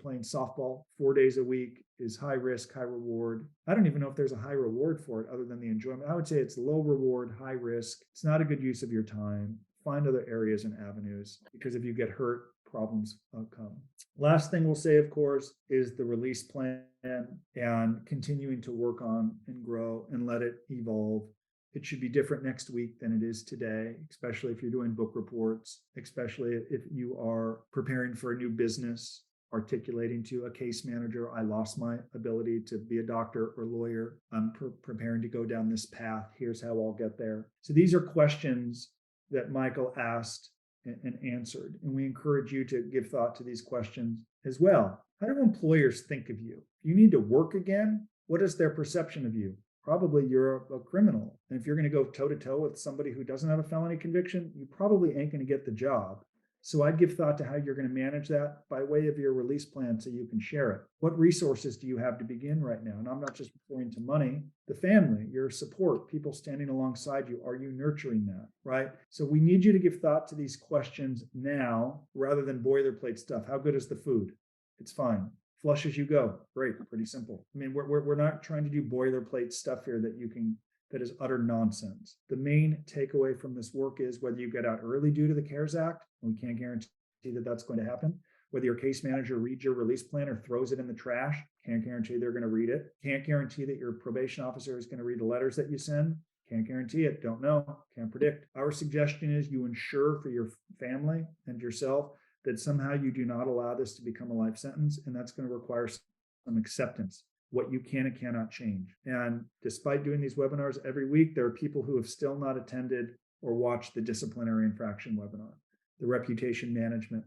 S1: playing softball 4 days a week is high risk, high reward. I don't even know if there's a high reward for it other than the enjoyment. I would say it's low reward, high risk. It's not a good use of your time. Find other areas and avenues because if you get hurt, problems come. Last thing we'll say, of course, is the release plan and continuing to work on and grow and let it evolve. It should be different next week than it is today, especially if you're doing book reports, especially if you are preparing for a new business, articulating to a case manager, I lost my ability to be a doctor or lawyer. I'm preparing to go down this path. Here's how I'll get there. So these are questions that Michael asked and answered. And we encourage you to give thought to these questions as well. How do employers think of you? If you need to work again, what is their perception of you? Probably you're a criminal. And if you're going to go toe to toe with somebody who doesn't have a felony conviction, you probably ain't going to get the job. So I'd give thought to how you're going to manage that by way of your release plan so you can share it. What resources do you have to begin right now? And I'm not just referring to money, the family, your support, people standing alongside you. Are you nurturing that, right? So we need you to give thought to these questions now rather than boilerplate stuff. How good is the food? It's fine. Flush as you go. Great, pretty simple. I mean, we're not trying to do boilerplate stuff here that is utter nonsense. The main takeaway from this work is whether you get out early due to the CARES Act, and we can't guarantee that that's going to happen, whether your case manager reads your release plan or throws it in the trash, can't guarantee they're going to read it, can't guarantee that your probation officer is going to read the letters that you send, can't guarantee it, don't know, can't predict. Our suggestion is you ensure for your family and yourself that somehow you do not allow this to become a life sentence, and that's going to require some acceptance. What you can and cannot change. And despite doing these webinars every week, there are people who have still not attended or watched the disciplinary infraction webinar, the reputation management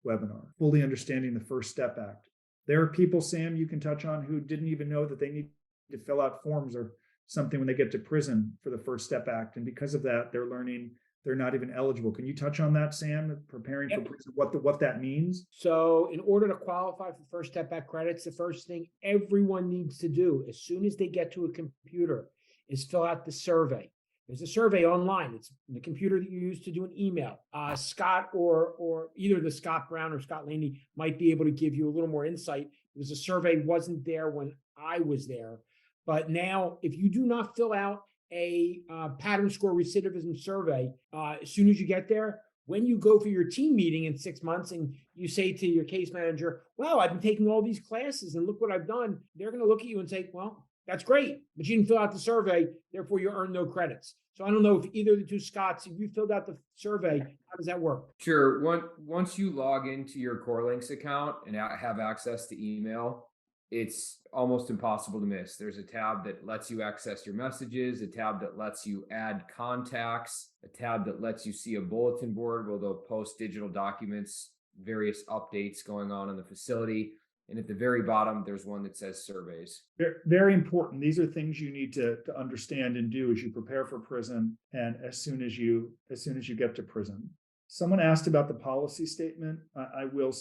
S1: webinar, fully understanding the First Step Act. There are people, Sam, you can touch on who didn't even know that they need to fill out forms or something when they get to prison for the First Step Act. And because of that, they're learning they're not even eligible. Can you touch on that, Sam, preparing for prison, what that means?
S5: So in order to qualify for First Step Back credits, the first thing everyone needs to do as soon as they get to a computer is fill out the survey. There's a survey online. It's the computer that you use to do an email. Scott or either the Scott Brown or Scott Laney might be able to give you a little more insight because the survey wasn't there when I was there. But now, if you do not fill out a pattern score recidivism survey, as soon as you get there, when you go for your team meeting in 6 months and you say to your case manager, well, I've been taking all these classes and look what I've done, they're going to look at you and say, well, that's great, but you didn't fill out the survey, therefore you earn no credits. So I don't know if either of the two Scotts, if you filled out the survey, how does that work?
S4: Sure. Once you log into your Core Links account and have access to email, it's almost impossible to miss. There's a tab that lets you access your messages, a tab that lets you add contacts, a tab that lets you see a bulletin board where they'll post digital documents, various updates going on in the facility. And at the very bottom, there's one that says surveys.
S1: They're very important. These are things you need to understand and do as you prepare for prison and as soon as you get to prison. Someone asked about the policy statement. I will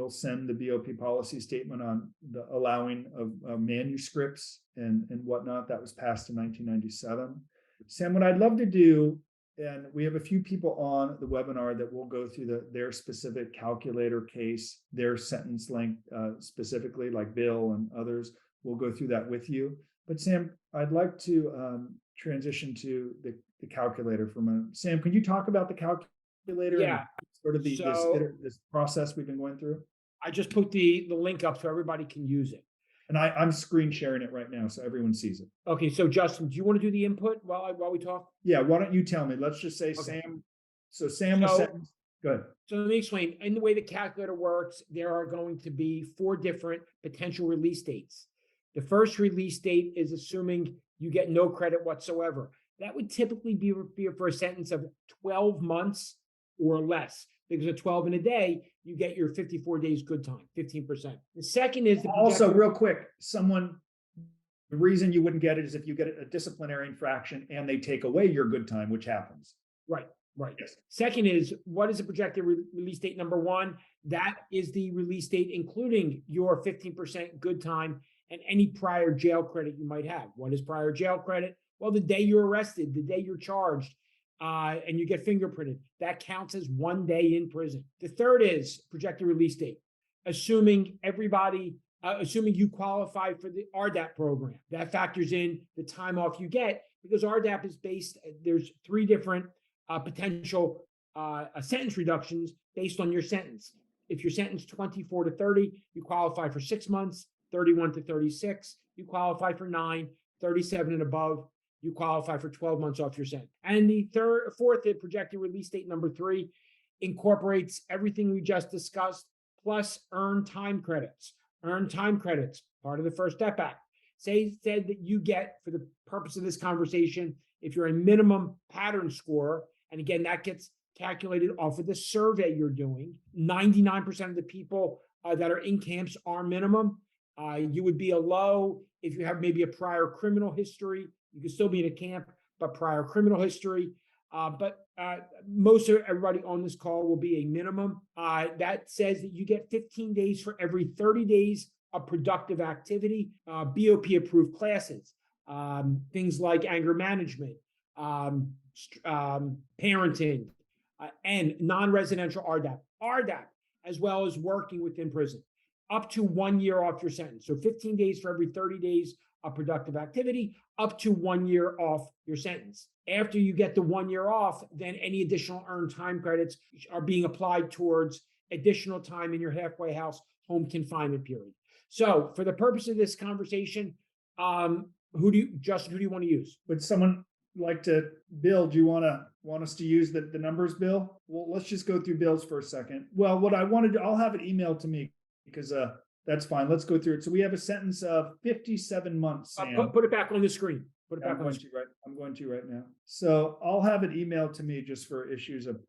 S1: send the BOP policy statement on the allowing of manuscripts and whatnot. That was passed in 1997. Sam, what I'd love to do, and we have a few people on the webinar that will go through their specific calculator case, their sentence length specifically, like Bill and others. We'll go through that with you. But Sam, I'd like to transition to the calculator for a minute. Sam, can you talk about the calculator?
S5: Yeah.
S1: And sort of
S5: So-
S1: this process we've been going through.
S5: I just put the link up so everybody can use it.
S1: And I'm screen sharing it right now so everyone sees it.
S5: Okay, so Justin, do you want to do the input while we talk?
S1: Yeah, why don't you tell me? Let's just say
S5: Okay.
S1: Sam. So Sam was
S5: So-
S1: sentenced. Go ahead.
S5: So let me explain. In the way the calculator works, there are going to be 4 different potential release dates. The first release date is assuming you get no credit whatsoever. That would typically be for a sentence of 12 months or less. Because at 12 in a day, you get your 54 days good time, 15%. The second is the
S1: Also,
S5: projected-
S1: real quick, the reason you wouldn't get it is if you get a disciplinary infraction and they take away your good time, which happens.
S5: Right.
S1: Yes.
S5: Second is, what is the projected release date? Number 1, that is the release date, including your 15% good time and any prior jail credit you might have. What is prior jail credit? Well, the day you're arrested, the day you're charged, and you get fingerprinted, that counts as 1 day in prison. The third is projected release date, assuming assuming you qualify for the RDAP program. That factors in the time off you get, because RDAP is based, there's 3 different potential sentence reductions based on your sentence. If you're sentenced 24 to 30, you qualify for 6 months, 31 to 36, you qualify for 9, 37 and above, you qualify for 12 months off your sentence. And the fourth, the projected release date number 3 incorporates everything we just discussed, plus earned time credits. Earned time credits, part of the First Step Act, said that you get, for the purpose of this conversation, if you're a minimum pattern score, and again, that gets calculated off of the survey you're doing, 99% of the people that are in camps are minimum. You would be a low if you have maybe a prior criminal history. You can still be in a camp, but prior criminal history. But most of everybody on this call will be a minimum. That says that you get 15 days for every 30 days of productive activity, BOP approved classes, things like anger management, parenting, and non-residential RDAP. RDAP, as well as working within prison, up to 1 year off your sentence. So 15 days for every 30 days of productive activity, up to 1 year off your sentence. After you get the 1 year off, then any additional earned time credits are being applied towards additional time in your halfway house home confinement period. So for the purpose of this conversation, Justin, who do you want to use?
S1: Would someone like to, Bill, do you want us to use the numbers, Bill? Well, let's just go through Bill's for a second. Well, what I wanted to, I'll have it emailed to me because that's fine. Let's go through it. So we have a sentence of 57 months, Sam.
S5: Put it back on the screen. Put it
S1: Yeah,
S5: back on the screen.
S1: I'm going to right now. So I'll have it emailed to me just for issues of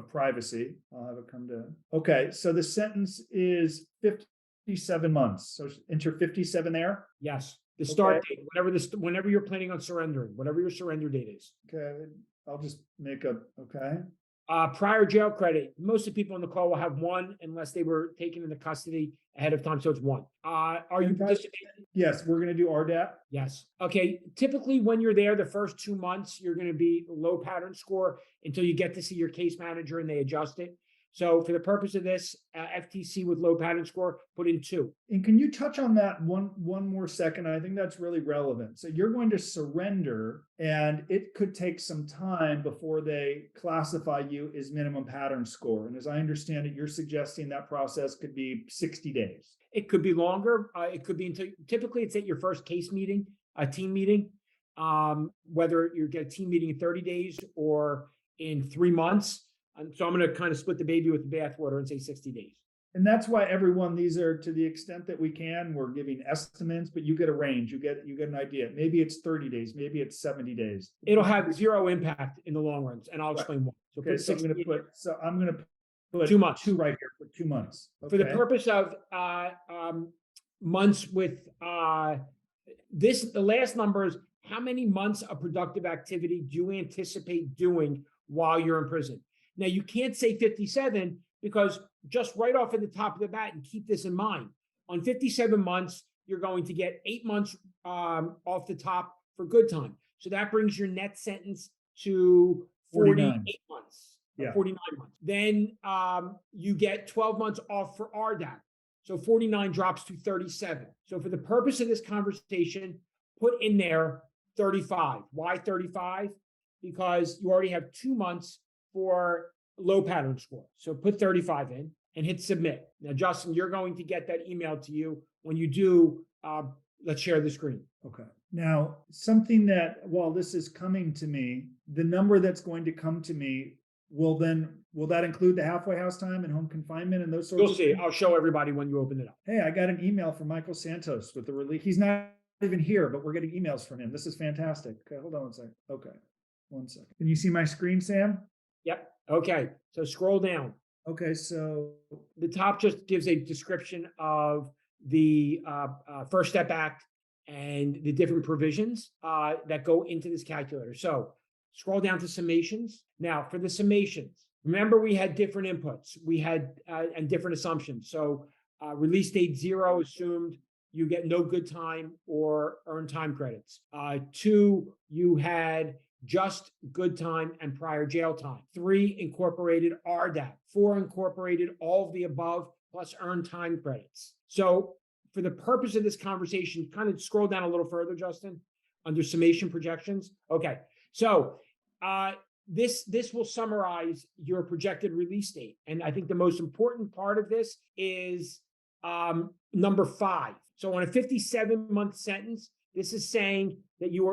S1: privacy. I'll have it come to. Okay, so the sentence is 57 months. So enter 57 there.
S5: Yes. The start
S1: Okay.
S5: date, whenever you're planning on surrendering, whatever your surrender date is.
S1: Okay, I'll just make a, okay.
S5: Prior jail credit. Most of the people on the call will have 1 unless they were taken into custody ahead of time. So it's 1. Are you
S1: And guys-
S5: participating?
S1: Yes, we're gonna do RDAP.
S5: Yes. Okay. Typically, when you're there, the first 2 months, you're going to be low pattern score until you get to see your case manager and they adjust it. So for the purpose of this, FTC with low pattern score, put in 2.
S1: And can you touch on that one more second? I think that's really relevant. So you're going to surrender, and it could take some time before they classify you as minimum pattern score. And as I understand it, you're suggesting that process could be 60 days.
S5: It could be longer. It could be until typically it's at your first case meeting, a team meeting, whether you get a team meeting in 30 days or in 3 months. And so I'm going to kind of split the baby with the bathwater and say 60 days.
S1: And that's why everyone, these are, to the extent that we can, we're giving estimates, but you get a range, you get an idea. Maybe it's 30 days, maybe it's 70 days.
S5: It'll have 0 impact in the long run, and I'll explain why. So
S1: Okay,
S5: put
S1: so I'm
S5: 60
S1: gonna put
S5: 2 months.
S1: 2 right here for 2 months.
S5: For the
S1: Okay.
S5: purpose of months with the last number is how many months of productive activity do you anticipate doing while you're in prison? Now, you can't say 57 because just right off at the top of the bat, and keep this in mind, on 57 months, you're going to get 8 months off the top for good time. So that brings your net sentence to
S1: 49.
S5: 48 months,
S1: Yeah.
S5: 49 months. Then you get 12 months off for RDAP. So 49 drops to 37. So for the purpose of this conversation, put in there 35. Why 35? Because you already have 2 months for low pattern score. So put 35 in and hit submit. Now, Justin, you're going to get that email to you. When you do, let's share the screen.
S1: Okay. Now, something that while this is coming to me, the number that's going to come to me will that include the halfway house time and home confinement and those sorts
S5: You'll
S1: of
S5: see.
S1: things?
S5: I'll show everybody when you open it up.
S1: Hey, I got an email from Michael Santos with the release. He's not even here, but we're getting emails from him. This is fantastic. Okay, hold on one second. Okay, 1 second. Can you see my screen, Sam?
S5: Yep. Okay. So scroll down.
S1: Okay, so
S5: The top just gives a description of the First Step Act and the different provisions that go into this calculator. So scroll down to summations. Now, for the summations, remember we had different inputs. We had and different assumptions. So release date 0 assumed you get no good time or earned time credits. 2, you had just good time and prior jail time. 3 incorporated RDAP. 4 incorporated all of the above plus earned time credits. So for the purpose of this conversation, kind of scroll down a little further, Justin, under summation projections. Okay, so this will summarize your projected release date. And I think the most important part of this is number 5. So on a 57-month sentence, this is saying that you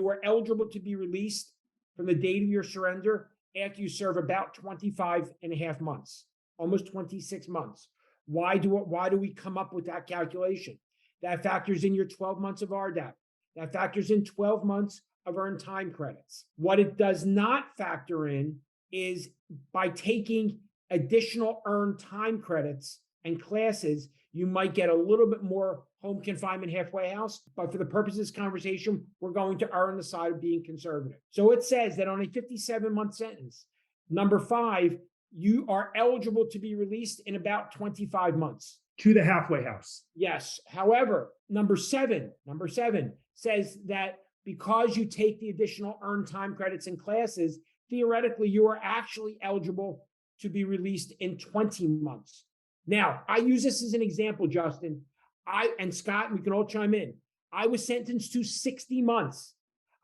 S5: are eligible to be released from the date of your surrender after you serve about 25 and a half months, almost 26 months. Why do we come up with that calculation? That factors in your 12 months of RDAP. That factors in 12 months of earned time credits. What it does not factor in is by taking additional earned time credits and classes, you might get a little bit more home confinement halfway house. But for the purpose of this conversation, we're going to err on the side of being conservative. So it says that on a 57-month sentence, number 5, you are eligible to be released in about 25 months.
S1: to the halfway house.
S5: Yes. However, number seven says that because you take the additional earned time credits and classes, theoretically, you are actually eligible to be released in 20 months. Now, I use this as an example, Justin. I and Scott, we can all chime in. I was sentenced to 60 months.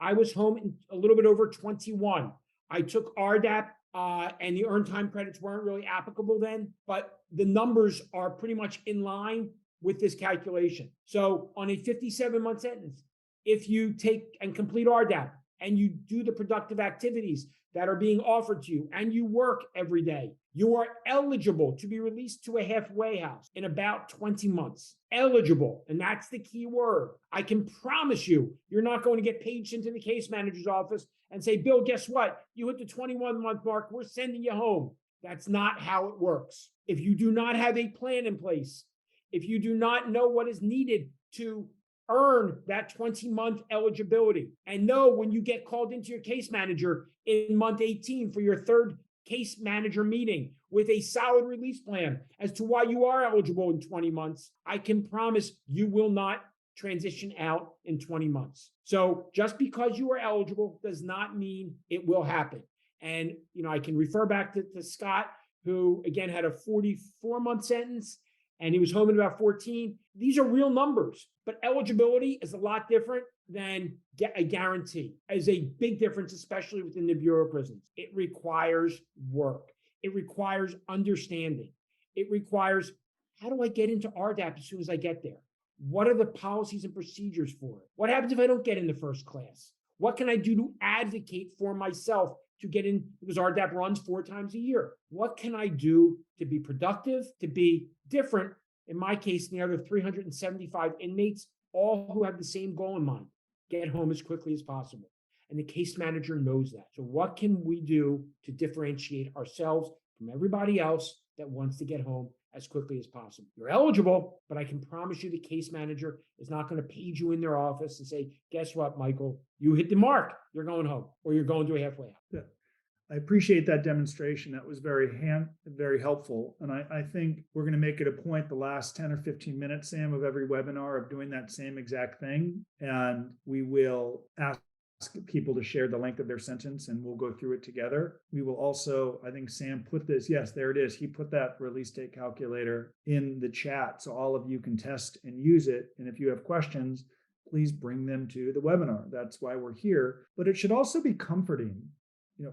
S5: I was home in a little bit over 21. I took RDAP, and the earned time credits weren't really applicable then, but the numbers are pretty much in line with this calculation. So on a 57-month sentence, if you take and complete RDAP and you do the productive activities that are being offered to you and you work every day, you are eligible to be released to a halfway house in about 20 months. Eligible, and that's the key word. I can promise you, you're not going to get paged into the case manager's office and say, Bill, guess what? You hit the 21-month mark. We're sending you home. That's not how it works. If you do not have a plan in place, if you do not know what is needed to earn that 20-month eligibility, and know when you get called into your case manager in month 18 for your third case manager meeting with a solid release plan as to why you are eligible in 20 months, I can promise you will not transition out in 20 months. So just because you are eligible does not mean it will happen. And, I can refer back to Scott, who again had a 44-month sentence and he was home in about 14. These are real numbers, but eligibility is a lot different than a guarantee. Is a big difference, especially within the Bureau of Prisons. It requires work. It requires understanding. It requires, how do I get into RDAP as soon as I get there? What are the policies and procedures for it? What happens if I don't get in the first class? What can I do to advocate for myself to get in? Because RDAP runs 4 times a year. What can I do to be productive, to be different? In my case, the other 375 inmates, all who have the same goal in mind, get home as quickly as possible. And the case manager knows that. So what can we do to differentiate ourselves from everybody else that wants to get home as quickly as possible? You're eligible, but I can promise you the case manager is not going to page you in their office and say, guess what, Michael, you hit the mark. You're going home or you're going to a halfway house.
S1: I appreciate that demonstration. That was very helpful. And I think we're going to make it a point the last 10 or 15 minutes, Sam, of every webinar of doing that same exact thing. And we will ask people to share the length of their sentence and we'll go through it together. We will also, I think Sam put this, yes, there it is. He put that release date calculator in the chat so all of you can test and use it. And if you have questions, please bring them to the webinar. That's why we're here. But it should also be comforting,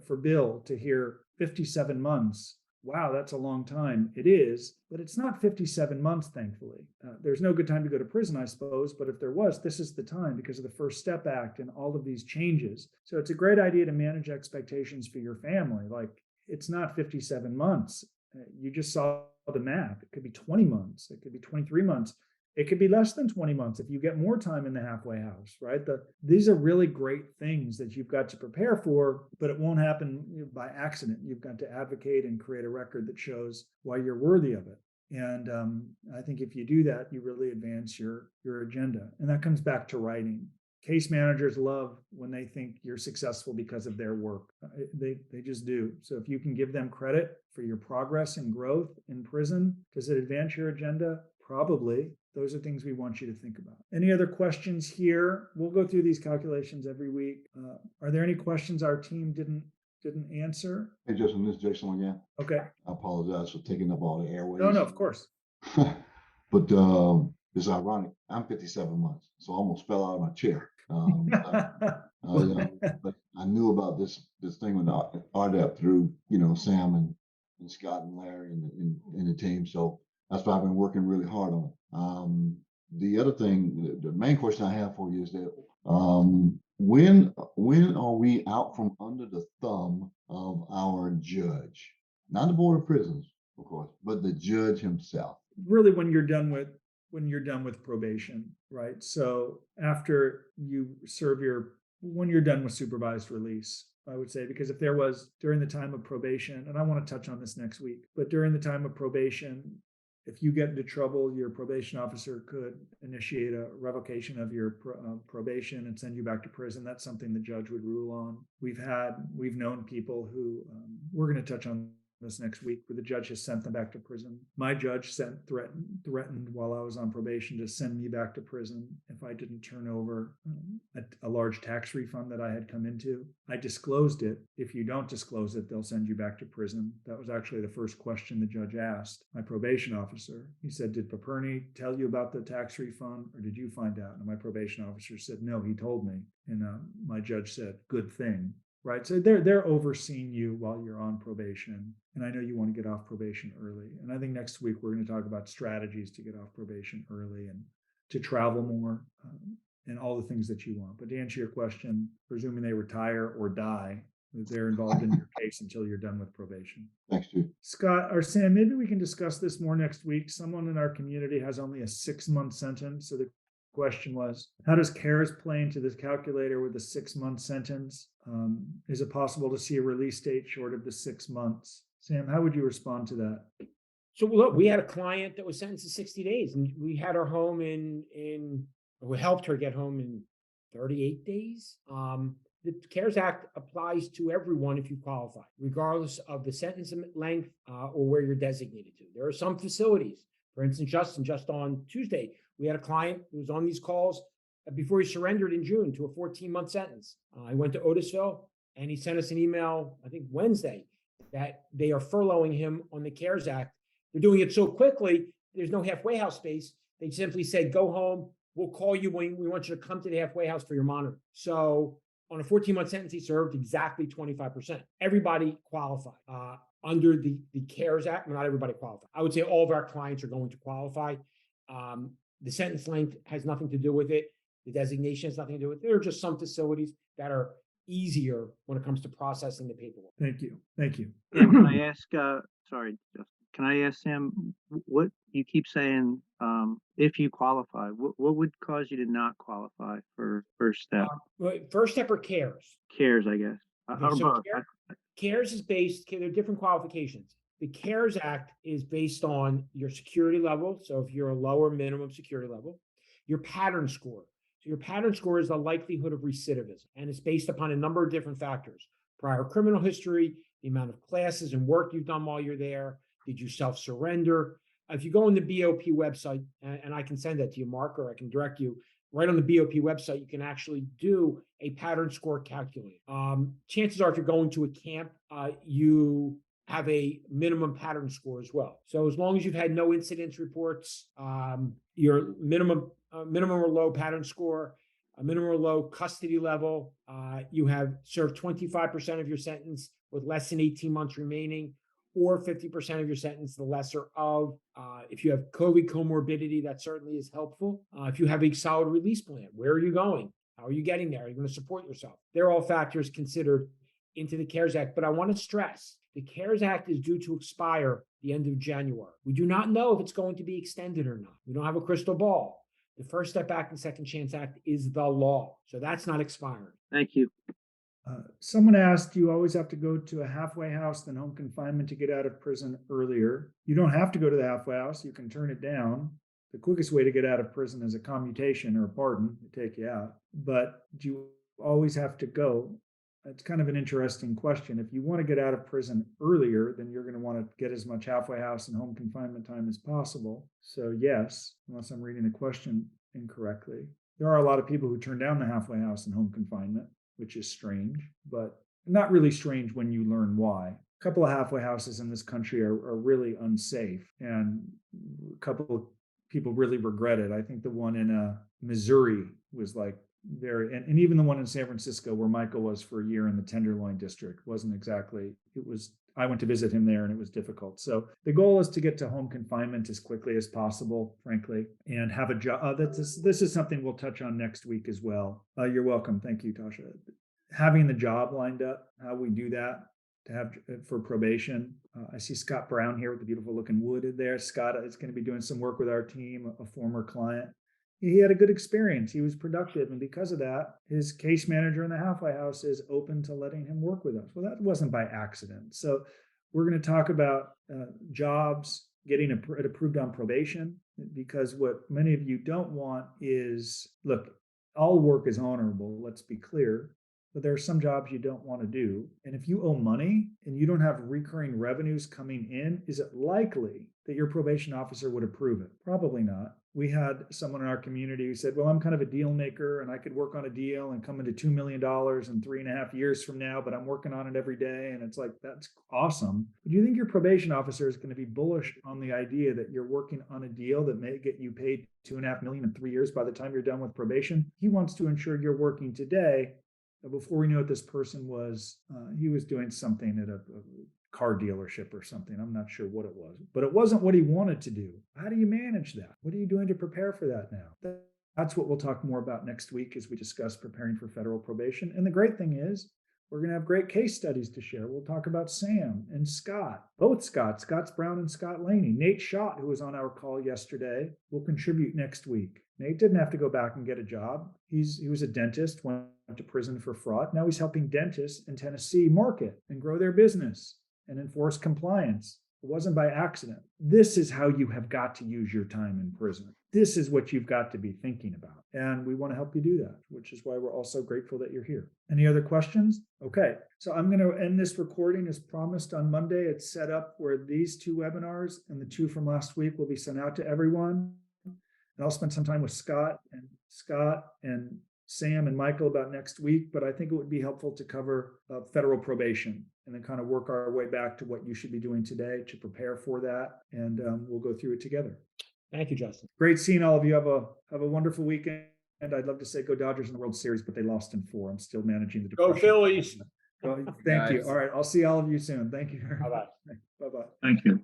S1: for Bill to hear 57 months. Wow, that's a long time. It is, but it's not 57 months, thankfully. There's no good time to go to prison, I suppose, but if there was, this is the time because of the First Step Act and all of these changes. So it's a great idea to manage expectations for your family. Like, it's not 57 months. You just saw the math. It could be 20 months. It could be 23 months. It could be less than 20 months if you get more time in the halfway house, right? These are really great things that you've got to prepare for, but it won't happen by accident. You've got to advocate and create a record that shows why you're worthy of it. And I think if you do that, you really advance your agenda. And that comes back to writing. Case managers love when they think you're successful because of their work. They just do. So if you can give them credit for your progress and growth in prison, does it advance your agenda? Probably. Those are things we want you to think about. Any other questions here? We'll go through these calculations every week. Are there any questions our team didn't answer?
S7: Hey, Justin, this is Jason again.
S1: Okay.
S7: I apologize for taking up all the airways.
S1: No, of course.
S7: But it's ironic. I'm 57 months, so I almost fell out of my chair. But I knew about this thing with RDEP through Sam and Scott and Larry and the team. So that's why I've been working really hard on it. The other thing, the main question I have for you is that when are we out from under the thumb of our judge? Not the Board of Prisons, of course, but the judge himself.
S1: Really, when you're done with probation, right? So after you serve when you're done with supervised release, I would say, because if there was during the time of probation, and I want to touch on this next week, but during the time of probation, if you get into trouble, your probation officer could initiate a revocation of your probation and send you back to prison. That's something the judge would rule on. We've known people who, we're going to touch on this next week, where the judge has sent them back to prison. My judge threatened while I was on probation to send me back to prison if I didn't turn over a large tax refund that I had come into. I disclosed it. If you don't disclose it, they'll send you back to prison. That was actually the first question the judge asked my probation officer. He said, "Did Paperny tell you about the tax refund, or did you find out?" And my probation officer said, "No, he told me." And my judge said, "Good thing." Right. So they're overseeing you while you're on probation. And I know you want to get off probation early. And I think next week we're going to talk about strategies to get off probation early and to travel more and all the things that you want. But to answer your question, presuming they retire or die, they're involved in your case until you're done with probation.
S7: Thanks, Chief.
S1: Scott or Sam, maybe we can discuss this more next week. Someone in our community has only a 6-month sentence. So the question was, how does CARES play into this calculator with a 6-month sentence? Is it possible to see a release date short of the 6 months? Sam, how would you respond to that?
S5: So look, we had a client that was sentenced to 60 days, and we had her home we helped her get home in 38 days. The CARES Act applies to everyone if you qualify, regardless of the sentence length or where you're designated to. There are some facilities, for instance, just on Tuesday, we had a client who was on these calls before he surrendered in June to a 14-month sentence. I went to Otisville, and he sent us an email, I think Wednesday, that they are furloughing him on the CARES Act. They're doing it so quickly, there's no halfway house space. They simply said, "Go home. We'll call you when we want you to come to the halfway house for your monitor." So on a 14-month sentence, he served exactly 25%. Everybody qualified under the CARES Act. Well, not everybody qualified. I would say all of our clients are going to qualify. The sentence length has nothing to do with it. The designation has nothing to do with it. There are just some facilities that are easier when it comes to processing the paperwork.
S1: Thank you.
S10: Sam, can I ask, sorry, Justin, can I ask Sam, what you keep saying, if you qualify, what would cause you to not qualify for First Step?
S5: First Step or CARES?
S10: CARES, I guess. Or
S5: So
S10: both.
S5: CARES is based, there are different qualifications. The CARES Act is based on your security level. So if you're a lower minimum security level, your pattern score. So your pattern score is the likelihood of recidivism, and it's based upon a number of different factors: prior criminal history, the amount of classes and work you've done while you're there. Did you self-surrender? If you go on the BOP website, and I can send that to you, Mark, or I can direct you, right on the BOP website, you can actually do a pattern score calculator. Chances are, if you're going to a camp, you have a minimum pattern score as well. So as long as you've had no incidents reports, your minimum or low pattern score, a minimum or low custody level, you have served 25% of your sentence with less than 18 months remaining, or 50% of your sentence, the lesser of. If you have COVID comorbidity, that certainly is helpful. If you have a solid release plan, where are you going? How are you getting there? Are you going to support yourself? They're all factors considered into the CARES Act. But I want to stress, the CARES Act is due to expire the end of January. We do not know if it's going to be extended or not. We don't have a crystal ball. The First Step Back and Second Chance Act is the law. So that's not expiring.
S10: Thank you.
S1: Someone asked, you always have to go to a halfway house than home confinement to get out of prison earlier. You don't have to go to the halfway house. You can turn it down. The quickest way to get out of prison is a commutation or a pardon to take you out. But do you always have to go? It's kind of an interesting question. If you want to get out of prison earlier, then you're going to want to get as much halfway house and home confinement time as possible. So yes, unless I'm reading the question incorrectly. There are a lot of people who turn down the halfway house and home confinement, which is strange, but not really strange when you learn why. A couple of halfway houses in this country are really unsafe, and a couple of people really regret it. I think the one in Missouri was like and even the one in San Francisco where Michael was for a year in the Tenderloin district wasn't exactly, I went to visit him there and it was difficult. So the goal is to get to home confinement as quickly as possible, frankly, and have a job. This is something we'll touch on next week as well. You're welcome. Thank you, Tasha. Having the job lined up, how we do that to have for probation. I see Scott Brown here with the beautiful looking wood there. Scott is going to be doing some work with our team, a former client. He had a good experience. He was productive. And because of that, his case manager in the halfway house is open to letting him work with us. Well, that wasn't by accident. So we're going to talk about jobs, getting approved on probation, because what many of you don't want is, look, all work is honorable. Let's be clear. But there are some jobs you don't want to do. And if you owe money and you don't have recurring revenues coming in, is it likely that your probation officer would approve it? Probably not. We had someone in our community who said, well, I'm kind of a deal maker and I could work on a deal and come into $2 million in 3.5 years from now, but I'm working on it every day. And it's like, that's awesome. But do you think your probation officer is going to be bullish on the idea that you're working on a deal that may get you paid $2.5 million in 3 years by the time you're done with probation? He wants to ensure you're working today. Before we knew it, this person was, he was doing something at a car dealership or something. I'm not sure what it was, but it wasn't what he wanted to do. How do you manage that? What are you doing to prepare for that now? That's what we'll talk more about next week as we discuss preparing for federal probation. And the great thing is, we're going to have great case studies to share. We'll talk about Sam and Scott, both Scotts Brown and Scott Laney. Nate Schott, who was on our call yesterday, will contribute next week. Nate didn't have to go back and get a job. He was a dentist, went to prison for fraud. Now he's helping dentists in Tennessee market and grow their business and enforce compliance. It wasn't by accident. This is how you have got to use your time in prison. This is what you've got to be thinking about. And we want to help you do that, which is why we're also grateful that you're here. Any other questions? Okay, so I'm going to end this recording as promised on Monday. It's set up where these two webinars and the two from last week will be sent out to everyone. And I'll spend some time with Scott and Sam and Michael about next week, but I think it would be helpful to cover federal probation and then kind of work our way back to what you should be doing today to prepare for that. And we'll go through it together.
S5: Thank you, Justin. Great
S1: seeing all of you. Have a wonderful weekend. And I'd love to say go Dodgers in the World Series, but they lost in 4. I'm still managing the depression.
S5: Go Phillies.
S1: Thank you. All right. I'll see all of you soon. Thank you.
S5: Bye-bye.
S1: Bye-bye.
S9: Thank you.